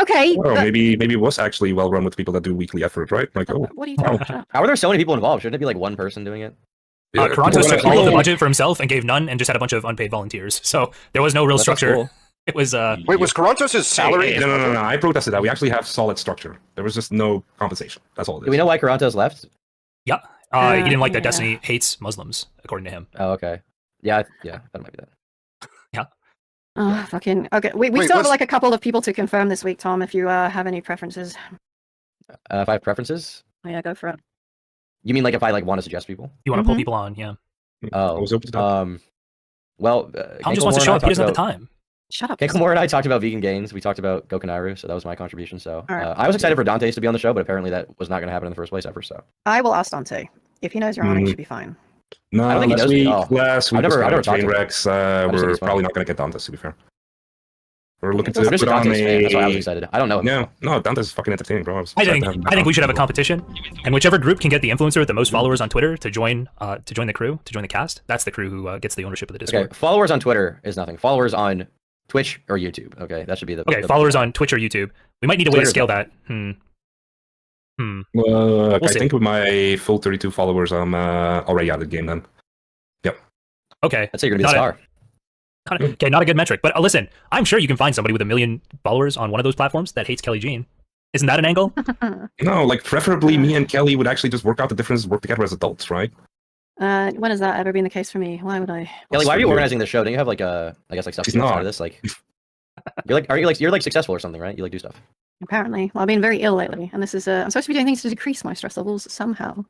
okay. Well, but maybe it was actually well run with people that do weekly effort, right? Like, oh, what are you talking about? How are there so many people involved? Shouldn't it be like one person doing it? yeah, Toronto people took all of the actually- budget for himself and gave none and just had a bunch of unpaid volunteers. So there was no real That sounds structure. cool. It was Wait, was QORANTOS' salary? Hey, no. I protested that. We actually have solid structure. There was just no compensation. That's all it is. Do we know why QORANTOS left? he didn't like that Yeah. Destiny hates Muslims, according to him. Oh, okay. Yeah, that might be that. Oh, fucking. Okay, we Wait, still have what's- like a couple of people to confirm this week, Tom, if you have any preferences. If I have preferences, Oh, yeah, go for it. you mean like if I like want to suggest people? You want to pull Mhm. people on, yeah. I Oh, was open to that. well, Tom just wants to show up. He doesn't have the time. Shut up. Kekomura and I talked about vegan gains. We talked about Gokanaru, so that was my contribution. So Alright. I was excited for Dante's to be on the show, but apparently that was not going to happen in the first place ever. So I will ask Dante. If he knows you're on, it Mm. should be fine. No, I don't think he last does- week, oh. last week I've never- was I've kind never of train talked to him. wrecks. I just think We're he's fine. probably not going to get Dantes, to be fair. We're looking to I'm just a put on Dante's fan. That's why I was a... excited. I don't know him. Yeah, no, Dante's is fucking entertaining, bro. I think we should have a competition, and whichever group can get the influencer with the most followers on Twitter to join the crew, to join the cast. That's the crew who gets the ownership of the Discord. Okay, followers on Twitter is nothing. Followers on Twitch or YouTube. Okay, that should be the. Okay, the followers on Twitch or YouTube. We might need a way to Twitter's scale not- that. I see. think with my full 32 followers, I'm already out of the game then. Okay, I'd say you're gonna be the Not star. okay, not a good metric. But listen, I'm sure you can find somebody with 1 million followers on one of those platforms that hates Kelly Jean. Isn't that an angle? No, like preferably me and Kelly would actually just work out the differences, work together as adults, right? When has that ever been the case for me? Why would I? Kelly, why are you Absolutely. organizing the show? Don't you have like I guess like stuff She's to do outside not. of this? Like, you're like successful or something, right? You like do stuff. Apparently. Well, I've been very ill lately, and this is I'm supposed to be doing things to decrease my stress levels somehow.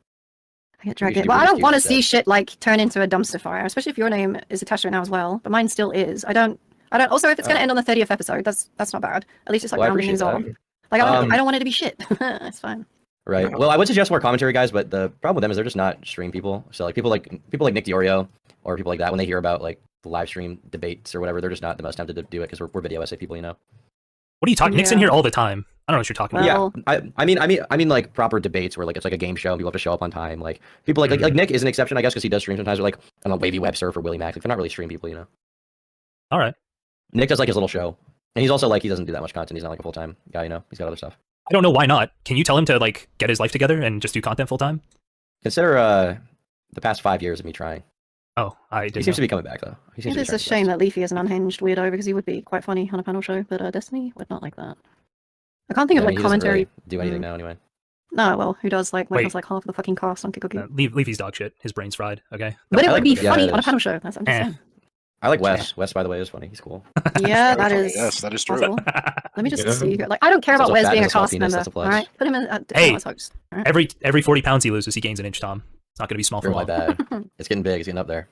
I get dragged should in. do Well, I really don't want to cute see shit like turn into a dumpster fire, especially if your name is attached to it now as well. But mine still is. I don't. Also, if it's gonna end on the 30th episode, that's not bad. At least it's like Well, I rounding things appreciate off. that. Like I don't want it to be shit. It's fine. Right. Well, I would suggest more commentary, guys, but the problem with them is they're just not stream people. So like people like Nick Diorio or people like that, when they hear about like the live stream debates or whatever, they're just not the most tempted to do it because we're video essay people, you know. What are you talking? Nick's in Yeah. here all the time. I don't know what you're talking about. Well, Yeah, I mean like proper debates where like it's like a game show and people have to show up on time. Like people like Nick is an exception, I guess, because he does stream sometimes. Or like I don't know, Wavy Web Surf or Willie Mac. Like they're not really stream people, you know. All right. Nick does like his little show, and he's also like he doesn't do that much content. He's not like a full time guy, you know. He's got other stuff. I don't know why not. Can you tell him to like get his life together and just do content full time? Consider the past 5 years of me trying. Oh, I He did. seems to be coming back though. He seems it to be is trying a his shame best. that Leafy is an unhinged weirdo because he would be quite funny on a panel show, but Destiny would not like that. I can't think Yeah, of I like mean, he doesn't commentary. really do anything now anyway. No, well, who does like Wait. has like half of the fucking cast on Kikoki? Leafy's dog shit. His brain's fried. Okay. But it I would be like- yeah, funny it on a is. panel show. That's what I'm Eh. just saying. I like Wes. Wes, by the way, is funny. He's cool. Yeah, that Very is. funny. Yes, that is true. possible. Let me just Yeah. see here. Like, I don't care He's about also Wes fat being and a a small cast penis, member. that's a plus. All right, put him in Hey. as host. All right? Every 40 pounds he loses, he gains an inch, Tom. It's not going to be small for You're my long. bad. It's getting big. It's getting up there.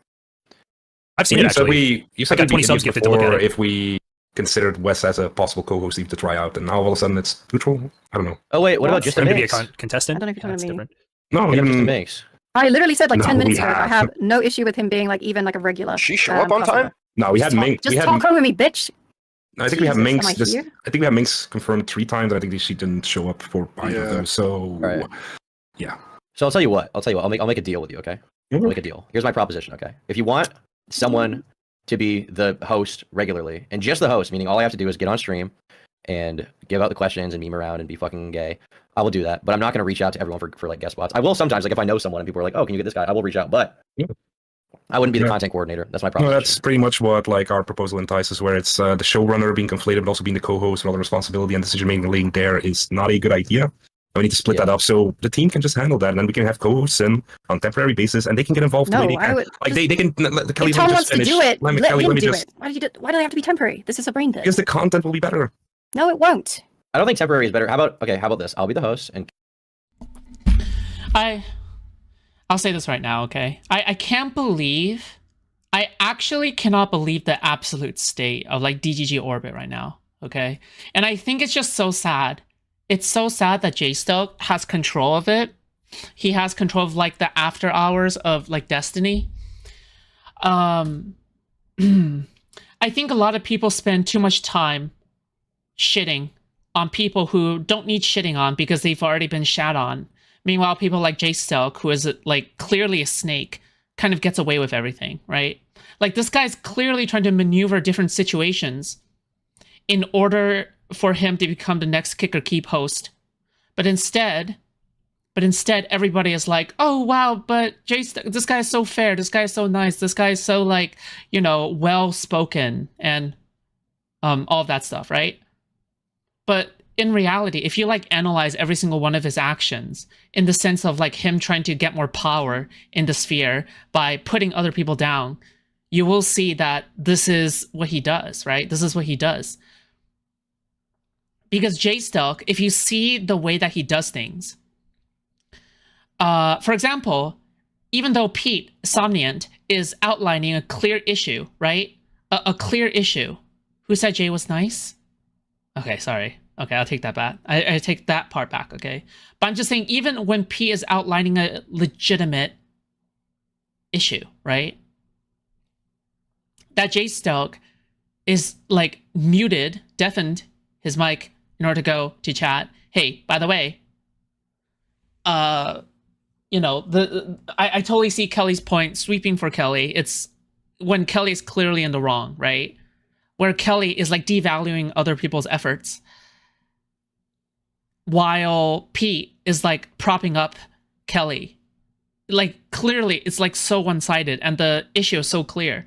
I've seen You it said actually. you said I got we'd 20 be subs gifted to look at before it. if we considered Wes as a possible co-host even to try out, and now all of a sudden it's neutral. I don't know. Oh wait, what about just For a him to be a mix? contestant. I don't know if you're That's talking to me. different. No, Just a even mix. I literally said like 10 No, minutes we ago. I have. have no issue with him being like even like a regular. She show up on cast member. time? no, we had Just Minx. Just We had. talk over me, bitch. I think we have Jesus, Minx. am I This, here? I think we have Minx confirmed 3 times. I think she didn't show up for either of Yeah. them. So Right. yeah. So I'll tell you what. I'll make a deal with you. Okay. I'll make a deal. Here's my proposition. Okay. If you want someone to be the host regularly, and just the host, meaning all I have to do is get on stream and give out the questions and meme around and be fucking gay, I will do that. But I'm not going to reach out to everyone for like guest spots. I will sometimes, like if I know someone and people are like, "Oh, can you get this guy?" I will reach out. But Yeah. I wouldn't be the Yeah. content coordinator. That's my No, proposition. that's pretty much what like our proposal entices, where it's the showrunner being conflated, but also being the co-host, and all the responsibility and decision making there is not a good idea. And we need to split that up so the team can just handle that, and then we can have co-hosts in on temporary basis, and they can get involved the way No, they I can. would Like they can. Kelly, if Tom let me wants just finish. to do it, let Kelly, him me do just, it. Why do they have to be temporary? This is a brain because thing. the content will be better. No, it won't. I don't think temporary is better. How about this? I'll be the host, and I'll say this right now, okay? I can't believe, I actually cannot believe the absolute state of like DGG orbit right now, okay? And I think it's just so sad. It's so sad that Jstlk has control of it. He has control of like the after hours of like Destiny. I think a lot of people spend too much time shitting on people who don't need shitting on because they've already been shat on. Meanwhile, people like Jstlk, who is like clearly a snake, kind of gets away with everything, right? Like this guy's clearly trying to maneuver different situations in order for him to become the next kick or keep host. But instead everybody is like, oh wow, but Jstlk, this guy is so fair, this guy is so nice, this guy is so like, you know, well spoken and all of that stuff, right? But in reality, if you like analyze every single one of his actions in the sense of like him trying to get more power in the sphere by putting other people down, you will see that this is what he does, right? This is what he does. Because Jstlk, if you see the way that he does things, for example, even though Pete, Somniant, is outlining a clear issue, right? A clear issue. Who said Jay was nice? Okay, sorry. Okay, I'll take that back. I take that part back, okay? But I'm just saying, even when P is outlining a legitimate issue, right? That Jstlk is, like, muted, deafened his mic in order to go to chat. Hey, by the way, you know, I totally see Kelly's point, sweeping for Kelly. It's when Kelly is clearly in the wrong, right? Where Kelly is, like, devaluing other people's efforts, while Pete is like propping up Kelly. Like clearly it's like so one-sided and the issue is so clear.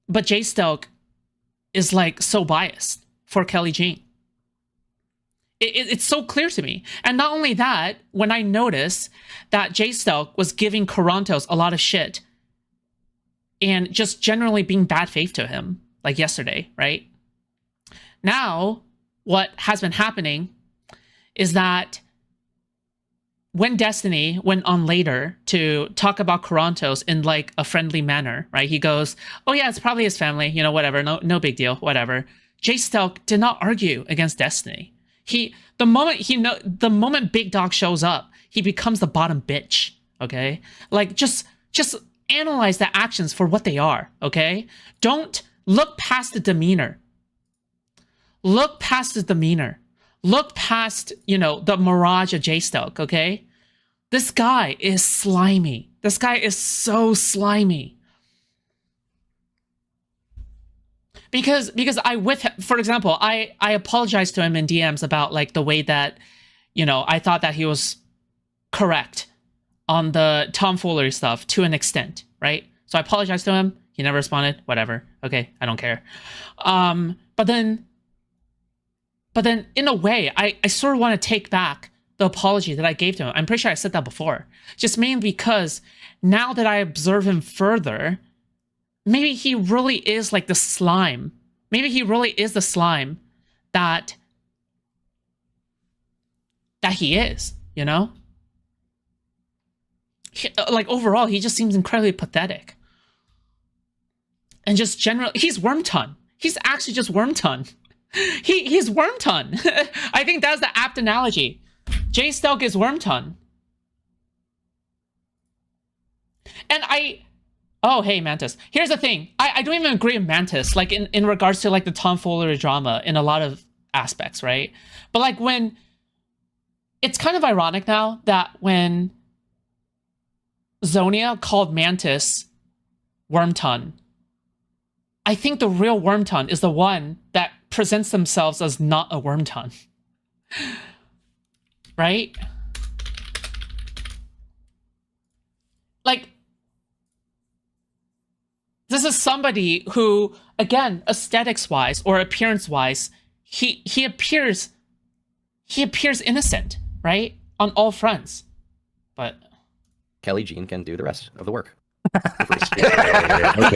But Jstlk is like so biased for Kelly Jean. It's so clear to me. And not only that, when I notice that Jstlk was giving QORANTOS a lot of shit and just generally being bad faith to him, like yesterday, right? Now, what has been happening is that when Destiny went on later to talk about QORANTOS in like a friendly manner, right? He goes, oh yeah, it's probably his family, you know, whatever, no big deal, whatever. Jstlk did not argue against Destiny. The moment Big Dog shows up, he becomes the bottom bitch, okay? Like just analyze the actions for what they are, okay? Don't look past the demeanor. Look past the demeanor. Look past, you know, the mirage of Jstlk, okay? This guy is slimy. This guy is so slimy. Because for example, I apologized to him in DMs about like the way that, you know, I thought that he was correct on the tomfoolery stuff to an extent, right? So I apologized to him. He never responded. Whatever. Okay, I don't care. But then in a way, I sort of want to take back the apology that I gave to him. I'm pretty sure I said that before. Just mainly because now that I observe him further, maybe he really is like the slime. Maybe he really is the slime that he is, you know? Like overall, he just seems incredibly pathetic. And just generally, he's Wormtongue. He's actually just Wormtongue. He's Wormtongue. I think that's the apt analogy. Jstlk is Wormtongue. And oh, hey, Mantis. Here's the thing. I don't even agree with Mantis, like in regards to like the tomfoolery drama in a lot of aspects, right? But like when, it's kind of ironic now that when Zonia called Mantis Wormtongue, I think the real Wormtongue is the one that presents themselves as not a Wormtongue. Right? Like, this is somebody who, again, aesthetics-wise or appearance-wise, he appears innocent, right? On all fronts. But Kelly Jean can do the rest of the work. Okay.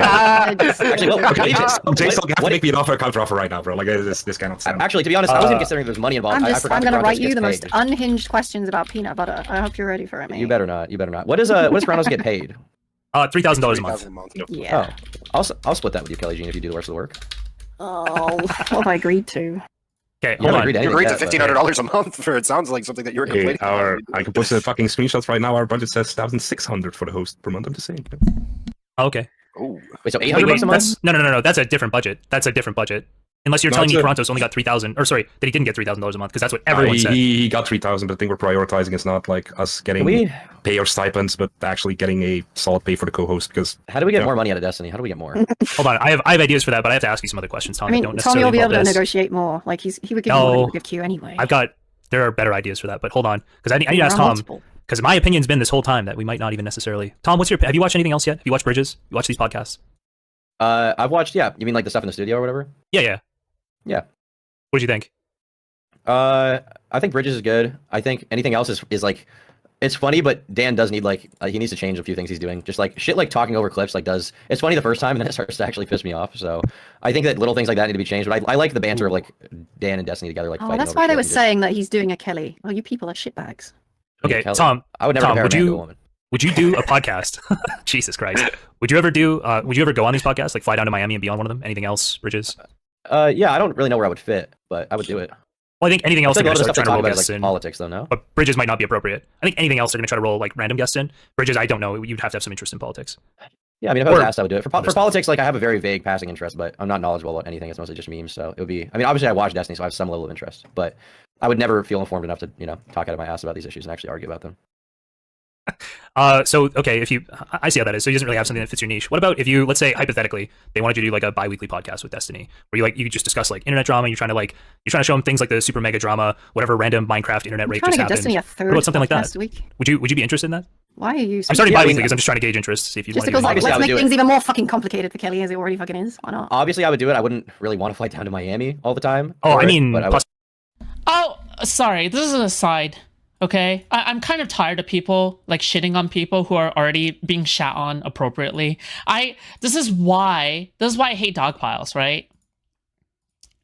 Actually, well, Jstlk, you have to make me an offer, a counter offer right now, bro. Like this cannot sound. Actually, to be honest, I wasn't even considering there's money involved. I'm going to write you the most paid. unhinged questions about peanut butter. I hope you're ready for it, mate. You better not. You better not. What does Kronos get paid? $3,000 a month. Yeah. Oh, I'll split that with you, Kelly Jean, if you do the rest of the work. Oh, what have I agreed to? Okay, You hold haven't on. agreed to You anything agreed to yet, but- $1,500 a month for it. Sounds like something that you were Hey, complaining I can post the fucking screenshots right now. Our budget says 1,600 for the host per month. I'm just saying. Okay. Ooh. Wait, so Wait, 800 bucks a month? that's, no. That's a different budget. That's a different budget. Unless you're No, telling me it's a- Krorantos only got 3,000, or sorry, that he didn't get $3,000 a month, because that's what everyone said. He got 3,000, but I think we're prioritizing. It's not like us getting we- pay or stipends, but actually getting a solid pay for the co-host. Because How do we get Yeah. more money out of Destiny? How do we get more? Hold on, I have ideas for that, but I have to ask you some other questions, Tom. I mean, that don't Tom, necessarily you'll be able involve to this. negotiate more. Like, he would give you what he No. would give Q anyway. There are better ideas for that, but hold on, because I need to ask There are Tom, multiple. because my opinion's been this whole time that we might not even necessarily. Tom, have you watched anything else yet? Have you watched Bridges? You watched these podcasts? I've watched, yeah. You mean like the stuff in the studio or whatever? Yeah. Yeah. What did you think? I think Bridges is good. I think anything else is like, it's funny, but Dan does need like, he needs to change a few things he's doing. Just like shit, like talking over clips, like it's funny the first time and then it starts to actually piss me off. So I think that little things like that need to be changed. But I like the banter of like Dan and Destiny together, like Oh, fighting that's over why shit they were and just- saying that he's doing a Kelly. Oh, you people are shitbags. Okay, Kelly. Tom, I would never Tom, compare would a man to you- a woman. Would you do a podcast? Jesus Christ. Would you ever go on these podcasts? Like fly down to Miami and be on one of them? Anything else, Bridges? Yeah, I don't really know where I would fit, but I would do it. Well, I think anything else I they're think a going lot to of the start stuff they trying to talk roll about is guests like in. politics, though, no? But Bridges might not be appropriate. I think anything else they're going to try to roll like random guests in. Bridges, I don't know. You'd have to have some interest in politics. Yeah, I mean, if I was Or- asked, I would do it. For politics, like I have a very vague passing interest, but I'm not knowledgeable about anything. It's mostly just memes, so it would be. I mean, obviously, I watch Destiny, so I have some level of interest, but I would never feel informed enough to, talk out of my ass about these issues and actually argue about them. So okay, I see how that is. So he doesn't really have something that fits your niche. What about if you, let's say hypothetically, they wanted you to do like a bi-weekly podcast with Destiny, where you just discuss like internet drama. You're trying to show them things like the super mega drama, whatever random Minecraft internet I'm rape trying just to get happened. Destiny a third What about something like that? podcast a week. Would you be interested in that? Why are you? I'm starting Yeah, I bi-weekly mean, because I'm just trying to gauge interest, see if you Just want to because do like, Obviously, I let's would make do it. things even more fucking complicated for Kelly as it already fucking is. Why not? Obviously, I would do it. I wouldn't really want to fly down to Miami all the time. Oh, for I it, mean, but I would. plus, Oh, sorry. This is an aside. Okay, I'm kind of tired of people like shitting on people who are already being shat on appropriately. This is why I hate dog piles, right?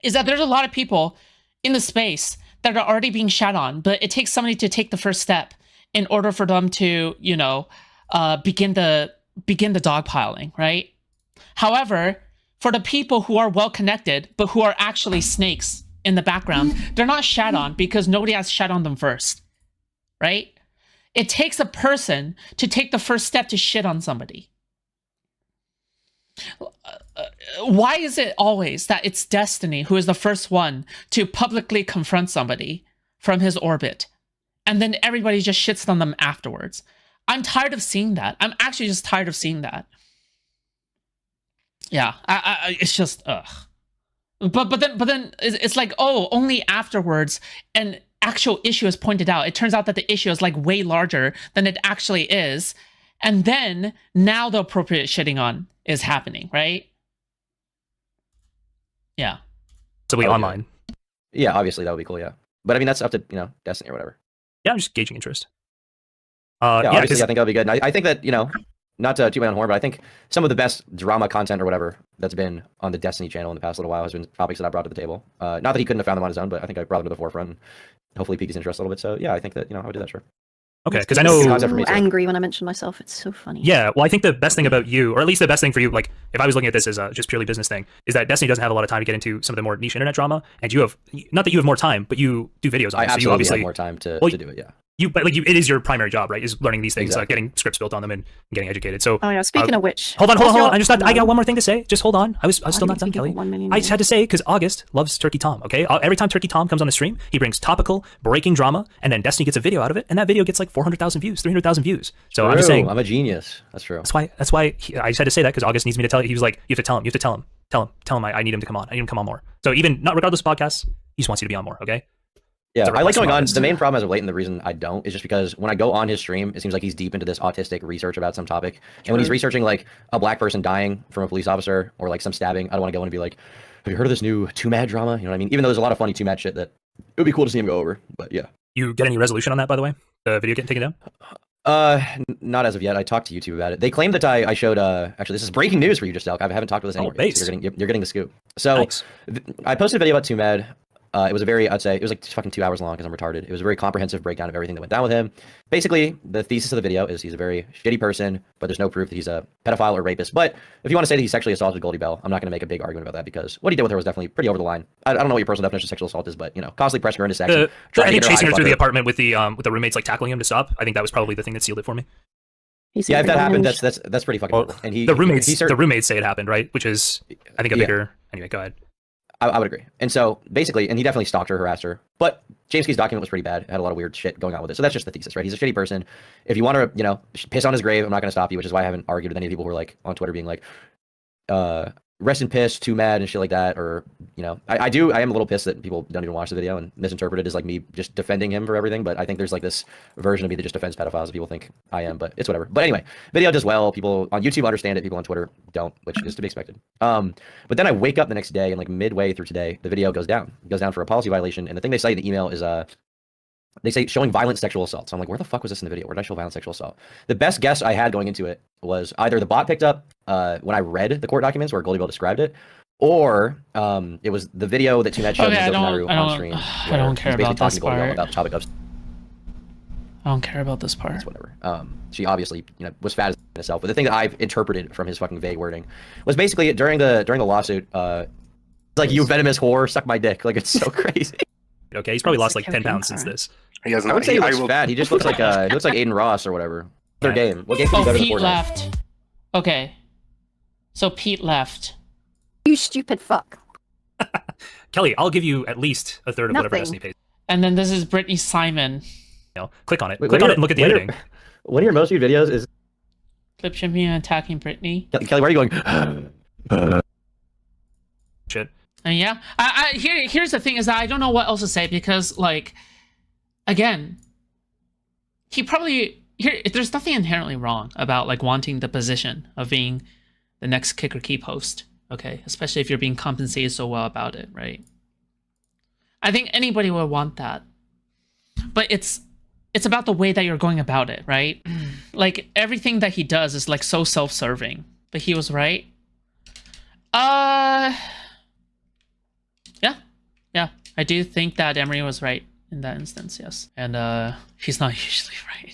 Is that there's a lot of people in the space that are already being shat on, but it takes somebody to take the first step in order for them to, begin the dog piling, right? However, for the people who are well connected but who are actually snakes in the background, they're not shat on because nobody has shat on them first. Right? It takes a person to take the first step to shit on somebody. Why is it always that it's Destiny who is the first one to publicly confront somebody from his orbit, and then everybody just shits on them afterwards? I'm tired of seeing that. I'm actually just tired of seeing that. Yeah, it's just ugh. But then it's like, oh, only afterwards an actual issue is pointed out. It turns out that the issue is like way larger than it actually is, and then now the appropriate shitting on is happening, right? Yeah. so we Okay. online. Yeah, obviously that would be cool. Yeah, but I mean that's up to Destiny or whatever. Yeah, I'm just gauging interest. Yeah, Yeah, obviously 'cause- I think that'll be good. And I think that not to toot my own horn, but I think some of the best drama content or whatever that's been on the Destiny channel in the past little while has been topics that I brought to the table. Not that he couldn't have found them on his own, but I think I brought them to the forefront and hopefully pique his interest a little bit. So yeah, I think that I would do that, sure. okay, Makes because I me know. It's so concept for me, too. angry when I mention myself. It's so funny. Yeah, well, I think the best thing about you, or at least the best thing for you, like if I was looking at this as a just purely business thing, is that Destiny doesn't have a lot of time to get into some of the more niche internet drama, and you have not that you have more time, but you do videos on I it. So you absolutely obviously have more time to do it. Yeah. but like it is your primary job, right? Is learning these things, Exactly. getting scripts built on them, and getting educated. So Oh yeah. Speaking of which, hold on. what's your- I got one more thing to say. Just hold on. I was Why still do not done, you think Kelly. you've got 1 million I just had to say because August loves Turkey Tom. Okay, every time Turkey Tom comes on the stream, he brings topical, breaking drama, and then Destiny gets a video out of it, and that video gets like 400,000 views, 300,000 views. So I'm just True, saying. I'm a genius. That's true. That's why I just had to say that because August needs me to tell you. He was like, you have to tell him. I need him to come on. I need him to come on more. So even not regardless of podcasts, he just wants you to be on more. Okay. Yeah, I like going on. artist. The main problem as of late, and the reason I don't, is just because when I go on his stream, it seems like he's deep into this autistic research about some topic. And when he's researching like a black person dying from a police officer or like some stabbing, I don't want to go in and be like, have you heard of this new 2Mad drama? You know what I mean? Even though there's a lot of funny 2Mad shit that it would be cool to see him go over. But yeah. You get any resolution on that, by the way? The video getting taken down? Not as of yet. I talked to YouTube about it. They claimed that I showed. Actually, this is breaking news for you, Jstlk. I haven't talked about this anywhere. Base. So you're getting the scoop. So Nice. I posted a video about 2Mad. It was a very, I'd say, it was like fucking 2 hours long because I'm retarded. It was a very comprehensive breakdown of everything that went down with him. Basically, the thesis of the video is he's a very shitty person, but there's no proof that he's a pedophile or rapist. But if you want to say that he sexually assaulted Goldie Bell, I'm not going to make a big argument about that because what he did with her was definitely pretty over the line. I don't know what your personal definition of sexual assault is, but, you know, constantly pressing her into sex. I think chasing her through the apartment with the roommates like tackling him to stop. I think that was probably the thing that sealed it for me. Yeah, if that happened, that's pretty fucking. Well, and the roommates say it happened, right? Which is, I think, a bigger. Anyway, go ahead. I would agree. And so basically, and he definitely stalked her, harassed her. But James Key's document was pretty bad. It had a lot of weird shit going on with it. So that's just the thesis, right? He's a shitty person. If you want to, you know, piss on his grave, I'm not going to stop you, which is why I haven't argued with any people who are like on Twitter being like, rest in piss, 2Mad and shit like that. Or, you know, I am a little pissed that people don't even watch the video and misinterpret it as like me just defending him for everything. But I think there's like this version of me that just defends pedophiles that people think I am, but it's whatever. But anyway, video does well. People on YouTube understand it. People on Twitter don't, which is to be expected. But then I wake up the next day and like midway through today, the video goes down. It goes down for a policy violation. And the thing they say in the email is, they say showing violent sexual assault. So I'm like, where the fuck was this in the video? Where did I show violent sexual assault? The best guess I had going into it was either the bot picked up when I read the court documents where Goldie Bell described it, or it was the video that 2Mad showed on stream. I don't care about this part. About the topic of. I don't care about this part. That's whatever. She obviously, you know, was fat as herself. But the thing that I've interpreted from his fucking vague wording was basically during the lawsuit, it's like, you venomous whore, suck my dick. Like, it's so crazy. Okay, he's probably lost like 10 pounds since this. He hasn't. I would say he looks fat. He just looks like he looks like Aiden Ross or whatever. Their game. What game could be better than Pete Fortnite? left. Okay. So Pete left. You stupid fuck. Kelly, I'll give you at least a third of whatever Destiny pays. And then this is Brittany Simon. You know, click on it. Click on it and look at the editing. One of your most viewed videos is Clip champion attacking Brittany. Kelly. Where are you going? Shit. And yeah, here's the thing is that I don't know what else to say because, like, again, he probably there's nothing inherently wrong about like wanting the position of being the next kicker keep host, okay? Especially if you're being compensated so well about it, right? I think anybody would want that, but it's about the way that you're going about it, right? Like everything that he does is like so self-serving, but he was right. Yeah, I do think that Emery was right in that instance, yes. And he's not usually right.